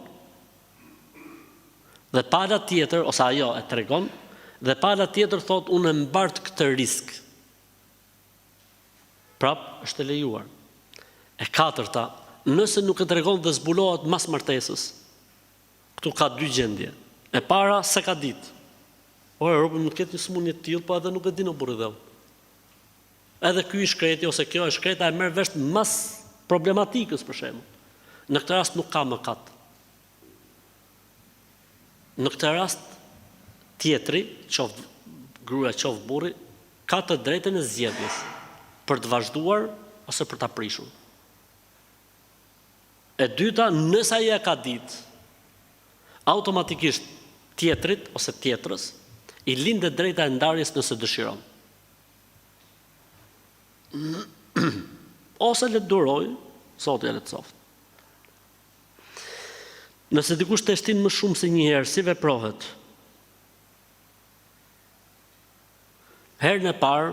Dhe pala tjetër, ose ajo e tregon, dhe pala tjetër thot unë e mbart këtë risk. Prap është e lejuar. E katërta, nëse nuk e tregon dhe zbulohet mas martesës, këtu ka dy gjendje. E para, se ka ditë. Robi nuk ketë një sëmundje të tillë, po edhe nuk e din o burri dheu. Edhe ky i shkreti ose kjo e shkreta e merr vesh mas problematikës për shembull. Në këtë rast nuk ka mëkat. Në këtë rast tjetri, qoftë gruaja, qoftë burri, ka të drejtën e zgjedhjes për të vazhduar ose për ta prishur. E dyta, nëse ai e ka ditë, automatikisht tjetrit ose tjetrës i lindet drejta e ndarjes nëse dëshiron. Ose le të duroj, Zoti e lehtësoft. Nëse dikush të shtin më shumë se një herë, si veprohet? Herën e parë,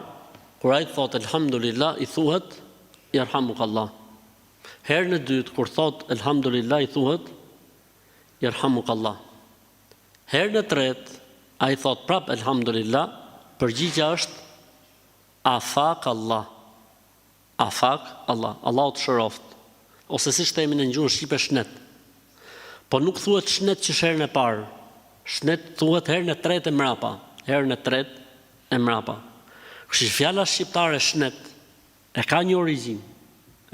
kur ai thot elhamdulillah, i thuhet yarhamukallah. Herën e dytë, kur thot elhamdulillah, i thuhet yarhamukallah. Herën e tretë, ai thot prap elhamdulillah, përgjigjja është afak Allah. Afak Allah, Allahu të shëroft. Ose si themi në gjuhën shqipe shnet. Po nuk thuhet shnet që herën e parë. Shnet thuhet herën e tretë e mrapa. Herën e tretë e mrapa. Kështu që fjala shqiptare shnet e ka një origjinë.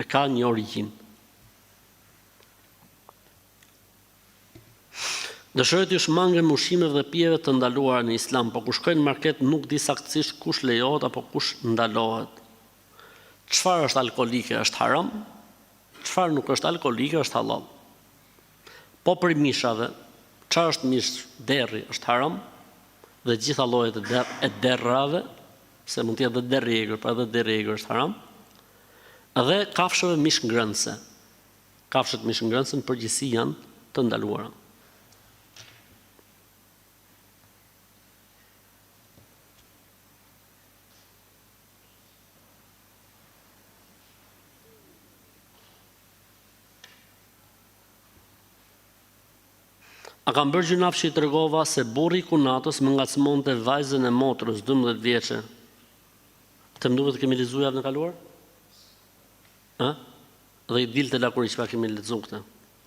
E ka një origjinë. Dëshiroj t'ju shmangem ushqimeve dhe pijeve të ndaluara në Islam, po kur shkojnë në market nuk di saktësisht kush lejohet apo kush ndalohet. Çfarë është alkolike është haram? Çfarë nuk është alkolike është halal? Po për mishave, çfarë është mish derri është haram? Dhe gjitha llojet e derrave, se mund të jetë edhe derri i egër, por edhe derri i egër është haram. Dhe kafshëve mish ngrënëse. Kafshët mish ngrënëse në përgjithësi janë të ndaluara. A kam bërë gjunaf që i tregova se burri i kunatës më ngacmonte vajzën e motrës 12 vjeçe. Të më duket kemi lexuar javën e kaluar? Ë? Dhe i dilte lakuri çfarë kemi lexuar këtë.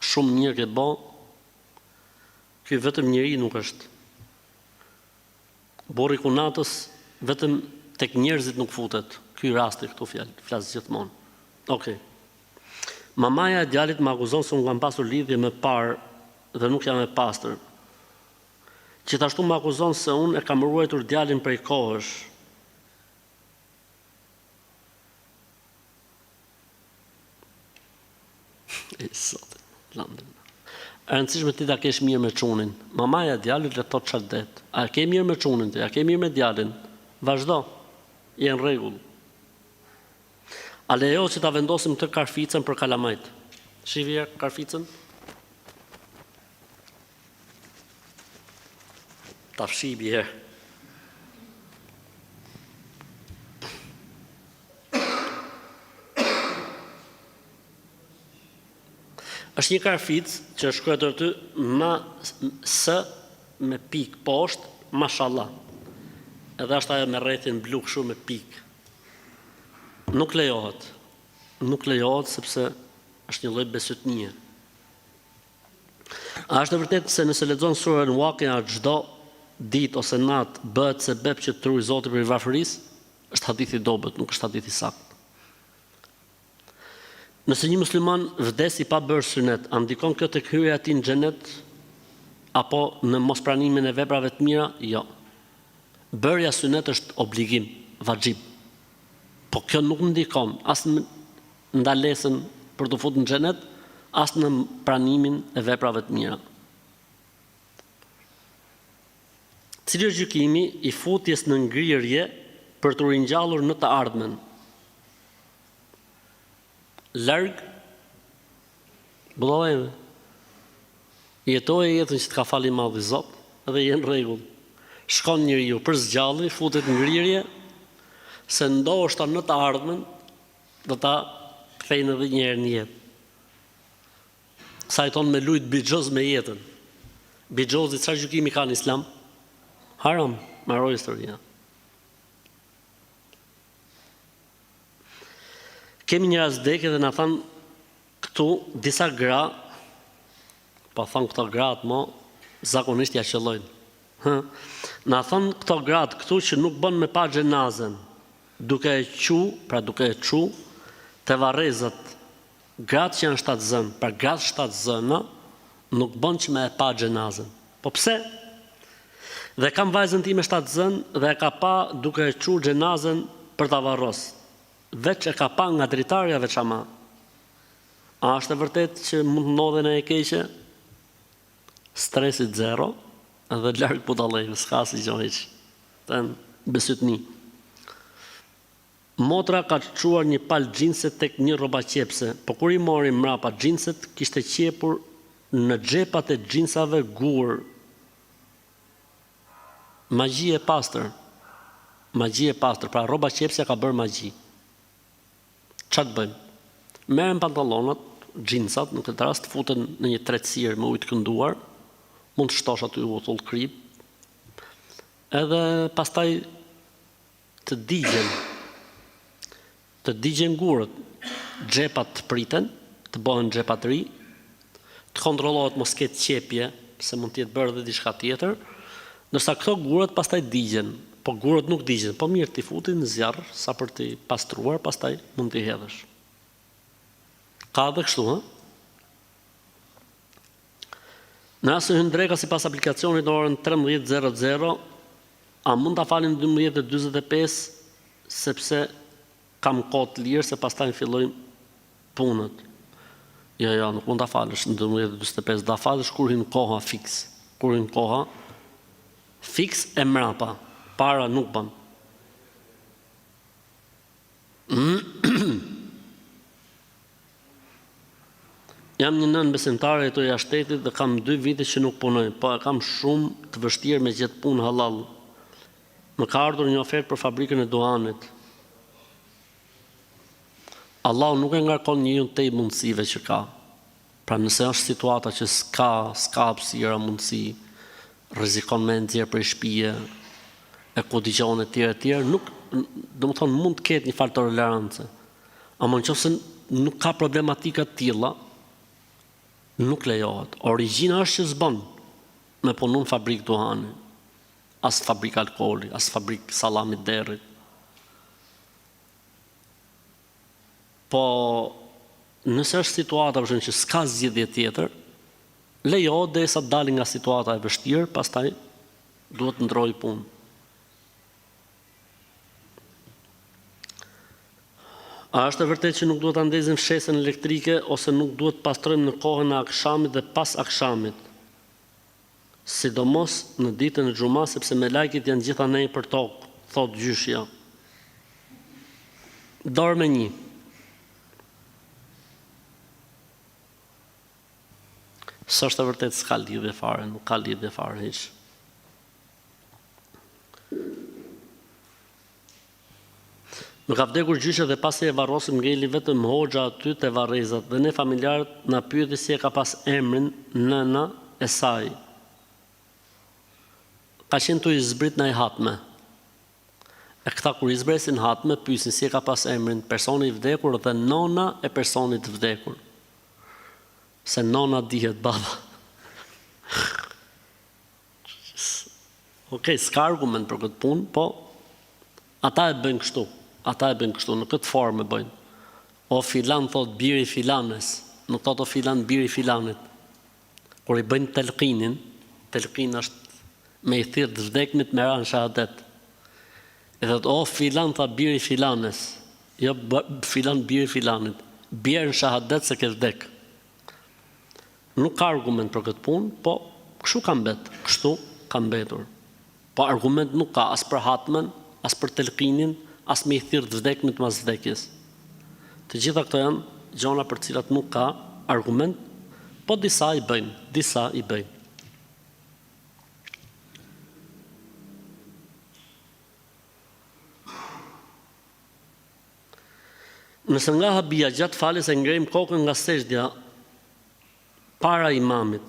Shumë mirë ke bë. Ky vetëm njeri nuk është. Burri i kunatës vetëm tek njerëzit nuk futet. Ky rasti këtu flas gjithmonë. Okej. Mamaja e djalit më akuzon se unë kam pasur lidhje më parë dhe nuk jam e pastër. Gjithashtu më akuzon se unë e kam ruajtur djalin prej kohësh. E sotë, landën. E rëndësishme ti ta kesh mirë me çunin. Mamaja e djalit le thot çfarë det. A ke mirë me çunin ti? A ke mirë me djalin? Vazhdo. Je në rregull. A lejo që ta vendosim të karficën për kalamajt? Shihje karficën? Ta fshibi herë. Është një karfic që është shkruar aty ma s me pik poshtë, mashallah. Edhe është ajo me rrethin blu kështu me pik. Nuk lejohet. Nuk lejohet sepse është një lloj besytnie. A është e vërtetë se nëse lexon surën Waqi'a çdo ditë ose natë bëhet sebeb që të truaj Zoti për varfërisë? Është hadith i dobët, nuk është hadith i saktë. Nëse një musliman vdes i pa bërë sunet, a ndikon kjo tek hyrja e tij në xhenet apo në mospranimin e veprave të mira? Jo. Bërja sunet është obligim, vajib. Po kjo nuk ndikon as në ndalesën për të futur në xhenet, as në pranimin e veprave të mira. Cili është gjykimi i futjes në ngrirje për të ringjallur në të ardhmen? Larg bullojme. Jetoje jetën që të ka fali madhi Zot, edhe je në rregull. Shkon njeriu për zgjallje, futet në ngrirje, se ndoshta në të ardhmen do ta kthejnë edhe një herë në jetë. Sa i thonë me lujt bixhoz me jetën. Bixhozi çfarë gjykimi ka në Islam? Haram, mbaroi historia. Kemi një rasdekje dhe na thanë këtu disa gra, po thonë këto gratë mo, zakonisht ja qellojnë. Na thonë këto gratë këtu që nuk bën me pa xhenazën, duke e çu te varrezat, gratë që janë shtatzën, për gratë shtatzëna, nuk bën që me e pa xhenazën. Po pse? Dhe kam vajzën time shtatzën dhe e ka pa duke e çu xhenazën për ta varros. Veç e ka pa nga dritarja veç ama. A është e vërtet që mund të ndodhen e keqe? Stresit zero, edhe larg budallëve, s'ka si gjë hiç. Tan besytni. Motra ka çuar një palë xhinse tek një rroba qepse, po kur i mori mrapa xhinset, kishte qepur në xhepat e xhinsave gur. Magji e pastër. Magji e pastër, pra rroba qepse ka bërë magji. Çfarë bëjmë? Merren pantallonat, xhinsat, në këtë rast futen në një tretësirë me ujë të kënduar, mund të shtosh aty utull krip, edhe pastaj të digjen gurët, xhepat të priten, të bëhen xhepa të ri, të kontrollohet mos ketë qepje, se mund të jetë bërë edhe diçka tjetër, ndërsa këto gurët pastaj digjen. Po gurët nuk digjen, po mirë t'i futin në zjarr sa për t'i pastruar, pastaj mund t'i hedhësh. Ka edhe kështu, ha? Në rast se hyn dreka sipas aplikacionit në orën 13:00, a mund ta falim 12:45 sepse kam kohë të lirë se pastaj fillojmë punët. Jo, nuk mund ta falësh në 12:45, da falësh kur hyn koha fiks. Kur hyn koha fiks e mrapa. Para nuk bën. Jam një nën besimtare të jashtetit dhe kam 2 vite që nuk punoj, po e kam shumë të vështirë me gjetë punë halal. Më ka ardhur një ofertë për fabrikën e duhanit. Allahu nuk e ngarkon njeriun tej mundësive që ka. Pra nëse është situata që s'ka hapësira mundësi, rrezikon me nxjerr për shtëpie, e ku digjon e tjerë, nuk, domethënë mund të ketë një farë tolerancë. Ama nëse nuk ka problematika të tilla, nuk lejohet. Origjina është që s'bën me punu në fabrikë duhani, as fabrikë alkooli, as fabrikë sallamit derrit. Po nëse është situata për shembull që s'ka zgjedhje tjetër, lejohet derisa të dalin nga situata e vështirë, pastaj duhet të ndrojë punë. A është e vërtet që nuk duhet ta ndezim fshesën elektrike ose nuk duhet të pastrojmë në kohën e akşamit dhe pas akşamit? Sidomos në ditën e xumë, sepse me lajket janë gjithanej për tokë, thot gjyshja. Dorë me 1. S'është e vërtet, s'ka lidhje fare, nuk ka lidhje fare hiç. Më ka vdekur gjyshe dhe pasi e varrosim ngeli vetëm hoxha aty te varrezat dhe ne familjarët na pyeti si e ka pas emrin nëna e saj. Ka qenë tu i zbrit në i hatme. E këta kur i zbresin hatme, pyesin si e ka pas emrin personi i vdekur dhe nona e personit vdekur. Se nona dihet baba. Okej, s'ka argument për këtë punë, po ata e bëjnë kështu. Në këtë formë e bëjnë. O filan thot biri filanes, nuk thot o filan biri filanit. Kur i bëjnë telqinin është me i thirr të vdekmit me ranë shahadet. E thot o filan tha biri filanes, jo filan biri filanit. Bjerë në shahadet se ke vdek. Nuk ka argument për këtë punë, po kështu ka mbetur. Po argument nuk ka as për hatmen, as për telqinin, as me i thirr të vdekmit mas vdekjes. Të gjitha këto janë gjona për cilat nuk ka argument, po disa i bëjnë. Nëse nga habia gjatë faljes e ngrejmë kokën nga sejdja para imamit,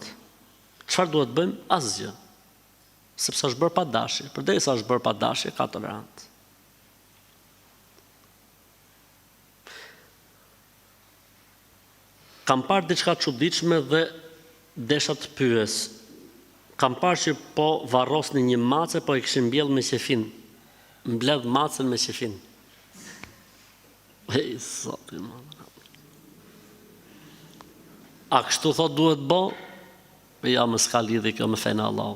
çfarë duhet bëjmë? Asgjë. Sepse është bërë pa dashje. Përderisa është bërë pa dashje, ka tolerancë. Kam parë diçka çuditshme dhe desha të pyes. Kam parë që po varrosni një mace, po e kishin mbjellë me qefin. Mbledh macën me qefin. Ej, zoti më. A kështu thot duhet bë? Ja, më s'ka lidhje kjo me fenë Allah.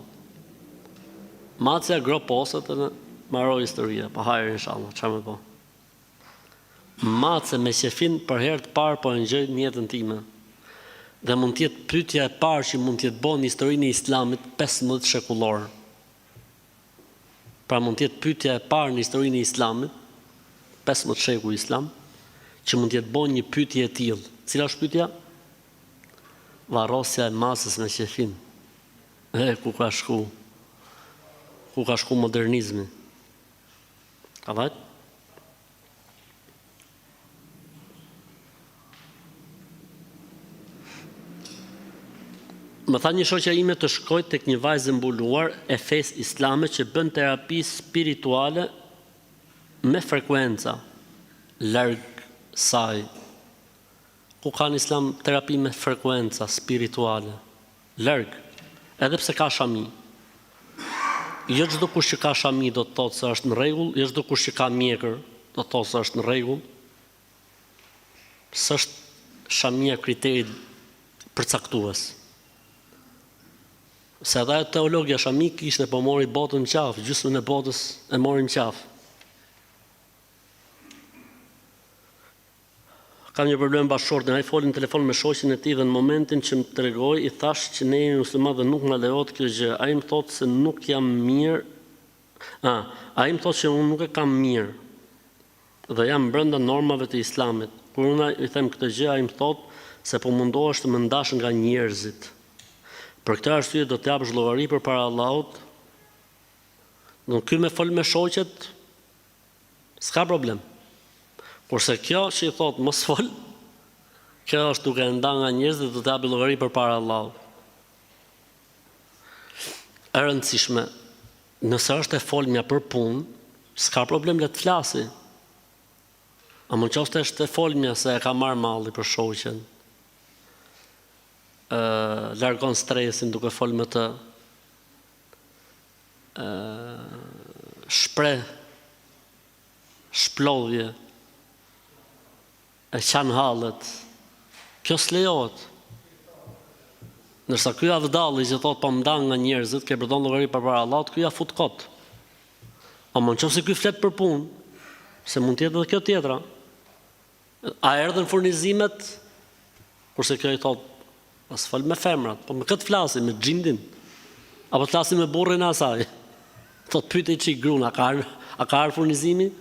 Macja gro posët e maro historia, pa hajër inshallah, çfarë më bë? Mace me qefin për herë të parë po e ngjoj në jetën time. Dhe mund të jetë pyetja e parë që mund të jetë bën në historinë e Islamit 15 shekullor. Pra mund të jetë pyetja e parë në historinë e Islamit 15 shekull Islam, që mund të jetë bën një pyetje e tillë. Cila është pyetja? Varrosja e masës me qefin. Ku ka shku? Ku ka shku modernizmi? Ka vajt? Më tha një shoqja ime të shkoj tek një vajzë mbuluar e fesë islame që bën terapi spirituale me frekuenca larg saj. Ku ka në islam terapi me frekuenca spirituale? Larg. Edhe pse ka shami. Jo çdo kush që ka shami do të thotë se është në rregull, jo çdo kush që ka mjekër do të thotë se është në rregull. S'është shamia kriteri përcaktues. Se edhe teologja shamik ishte po mori botën në qafë, gjysmën e botës e mori në qafë. Kam një problem bashkëshortë, ai foli në telefon me shoqin e tij dhe në momentin që më tregoi i thash që ne jemi muslimanë dhe nuk na lejohet kjo gjë. Ai më thotë se nuk jam mirë. Ai më thotë që unë nuk e kam mirë. Dhe jam brenda normave të Islamit. Kur unë i them këtë gjë, ai më thotë se po mundohesh të më ndash nga njerëzit. Për këtë arsye do të japësh llogari përpara Allahut. Nuk ky me fol me shoqet, s'ka problem. Kurse kjo që i thot mos fol, kjo është duke nda nga njerëzit, do të japë llogari përpara Allahut. E rëndësishme, nëse është e folmja për punë, s'ka problem le të flasi. A mund qoftë është e folmja se e ka marrë malli për shoqen. Largon stresin duke fol me të, shpreh shplodhje, e qan hallet. Kjo s'lejohet. Nërsa ky avdalli që thot po mdan nga njerëzit, ke përdon llogari përpara Allahut, ky ja fut kot. A mund qoftë ky flet për punë, se mund të jetë edhe kjo tjetra. A erdhën furnizimet, kurse kjo i thot pas fol me femrat, po me këtë flasim, me xhindin, apo të flasim me burrin e asaj. Thot pyetej çik grun, a ka furnizimi?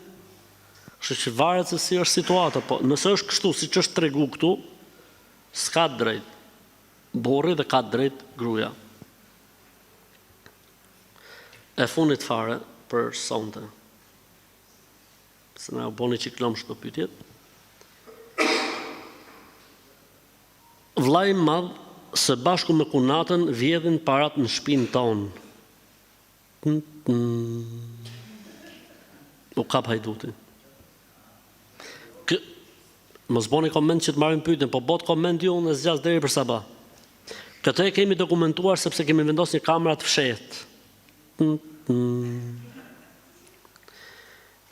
Kështu që varet se si është situata, po nëse është kështu siç është tregu këtu, s'ka drejt burri dhe ka drejt gruaja. E fundit fare për sonte. Se na u bëni çiklom këto pyetjet. Vllai i madh së bashku me kunatën vjedhin parat në shtëpinë tonë. U kap hajduti. Mos bëni koment që të marrim pyetjen, po bot koment ju unë zgjas deri për sabah. Këtë e kemi dokumentuar sepse kemi vendosur një kamerë të fshehtë.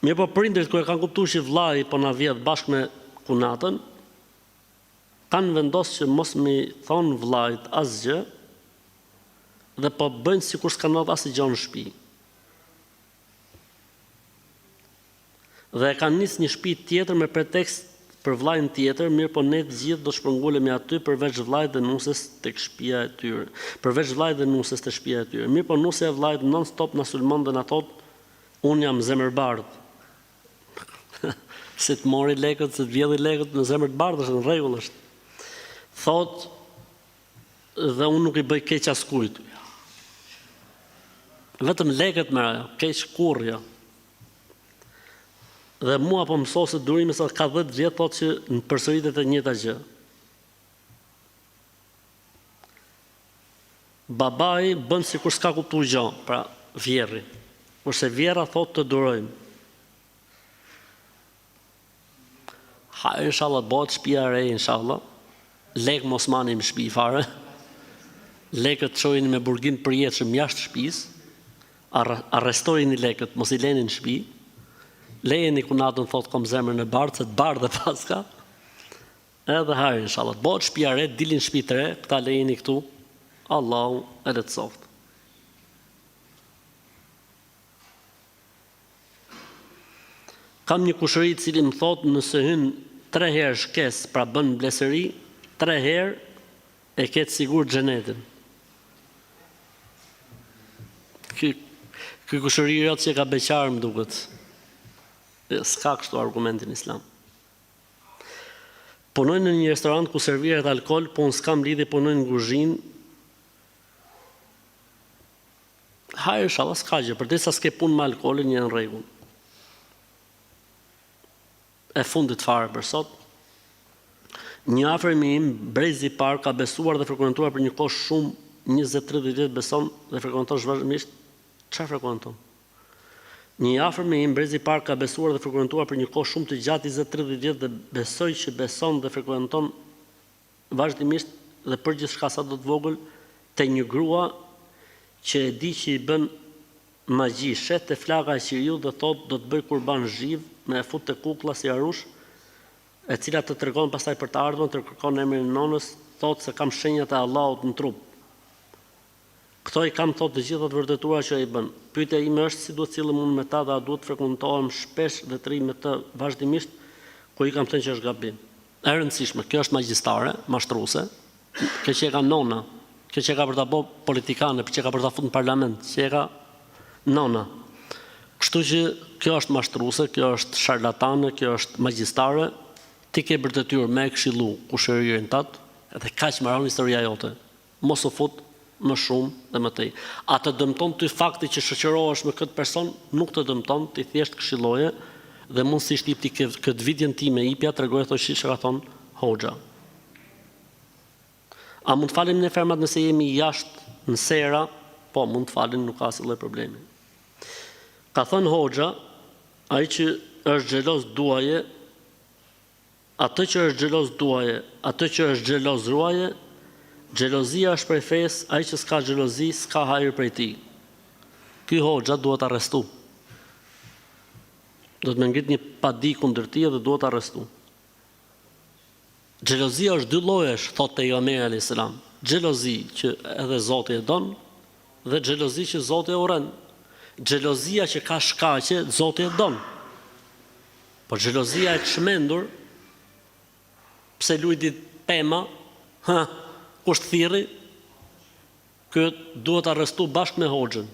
Mirë, po prindërit kur e kanë kuptuar që vllai po na vjedh bashkë me kunatën, kanë vendosur që mos mi thon vllait asgjë dhe po bëjnë sikur s'kan ndodhur asgjë në shtëpi. Dhe kanë nisë një shtëpi tjetër me pretekst për vllajin tjetër, mirë po ne të gjithë do shpërngulemi aty përveç vllajt dhe nuses tek shtëpia e tyre. Përveç vllajt dhe nuses tek shtëpia e tyre. Mirë po nusja e vllajt non stop na sulmon dhe na thot unë jam zemërbardh. Se të mori lekët, se të vjedhi lekët në zemër të bardhë, është në rregull është. Thot dhe unë nuk i bëj keq askujt. Vetëm lekët me keq kurrja. Dhe mua po mëso se durimi sa ka 10 vjet thotë që në përsëritet e njëjta gjë. Babai bën sikur s'ka kuptuar gjë, pra vjerri. Kurse vjera thotë të durojmë. Ha, inshallah, bëhet shtëpia e re, inshallah. Lek mos mani në shtëpi fare. Lekët çojini me burgim të përjetshëm jashtë shtëpisë. Arrestojini lekët, mos i leni në shtëpi. Lejeni kunatën thotë kom zemrën e bardhë, se të bardhë paska. Edhe hajë, inshallah. Bëhet shtëpia e re, dilin shtëpi të re, këta lejeni këtu. Allahu e lehtësoft. Kam një kushëri i cili më thotë nëse hyn 3 herë shkes, pra bën blesëri, 3 herë e ketë sigur xhenetin. Ky kushëri i rrot që ka beqar më duket. S'ka kështu argumentin islam. Punoj në një restorant ku serviret alkool, po unë s'kam lidhje, punoj në kuzhinë. Hajë inshallah s'ka gjë, përdesa s'ke punë me alkoolin një në rregull. E fundit fare për sot. Një afërmi im, brezi i parë, ka besuar dhe frekuentuar për një kohë shumë, 20-30 vjet beson dhe frekuenton vazhdimisht. Çfarë frekuenton? Një afërmi im, brezi i parë, ka besuar dhe frekuentuar për një kohë shumë të gjatë 20-30 vjet dhe besoj që beson dhe frekuenton vazhdimisht dhe për gjithçka sa do të vogël te një grua që e di që i bën magji, shet te flaka e qiriu dhe thot do të bëj kurban zhiv me e fut te kuklla si arush, e cila të tregon pastaj për të ardhmen, të kërkon emrin e nonës, thot se kam shenjat e Allahut në trup. Këto i kam thot të gjitha të vërtetuara që ai bën. Pyetja ime është si duhet sillem unë me ta dhe a duhet frekuentohem shpesh dhe të rri me të vazhdimisht, ku i kam thënë që është gabim. E rëndësishme, kjo është magjistare, mashtruese, kjo që e ka nona, kjo që e ka për ta bë politikane, që e ka për ta futur në parlament, që e ka nona. Kështu që kjo është mashtruese, kjo është sharlatane, kjo është magjistare, ti ke për detyrë me këshillu kushëririn tat, edhe kaq mbaron historia jote. Mos u fut më shumë dhe më tej. A të dëmton ty fakti që shoqërohesh me këtë person? Nuk të dëmton, ti thjesht këshilloje dhe mundësisht i ti këtë vidjen time ipja tregoje thoshi që ka thonë hoxha. A mund të falim në fermat nëse jemi jashtë në sera? Po, mund të falim, nuk ka asnjë lloj problemi. Ka thënë hoxha, ai që është xheloz duaje, atë që është xheloz duaje, atë që është xheloz ruaje, xhelozia është prej fesë, ai që s'ka xhelozi, s'ka hajër prej tij. Ky hoxha duhet arrestu. Do të më ngrit një padi kundër tij dhe duhet arrestu. Xhelozia është 2 llojesh, thotë pejgamberi alayhis salam. Xhelozi që edhe Zoti e don dhe xhelozi që Zoti e urren. Xhelozia që ka shkaqe, Zoti e don. Po xhelozia e çmendur, pse lujti pema, kush thirri, ky duhet arrestu bashkë me hoxhën.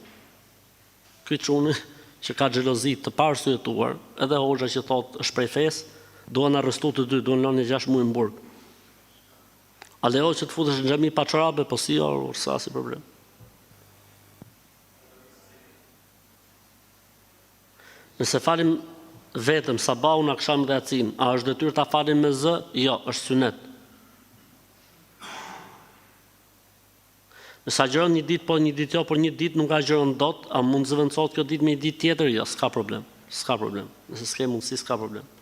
Ky çuni që ka xhelozi të parsyetuar, edhe hoxha që thotë është prej fesë, duan arrestu të dy, duan lënë 6 muaj në burg. A lejo që të futesh në xhami pa çorape, po si sa si problem. Nëse falim vetëm sabahun, akşam dhe yatsin, a është detyrë ta falim me zë? Jo, është sunet. Nëse agjeron një ditë po një ditë jo, por një ditë nuk agjeron dot, a mund zëvendësohet kjo ditë me një ditë tjetër? Jo, s'ka problem. S'ka problem. Nëse s'ke mundësi, s'ka problem.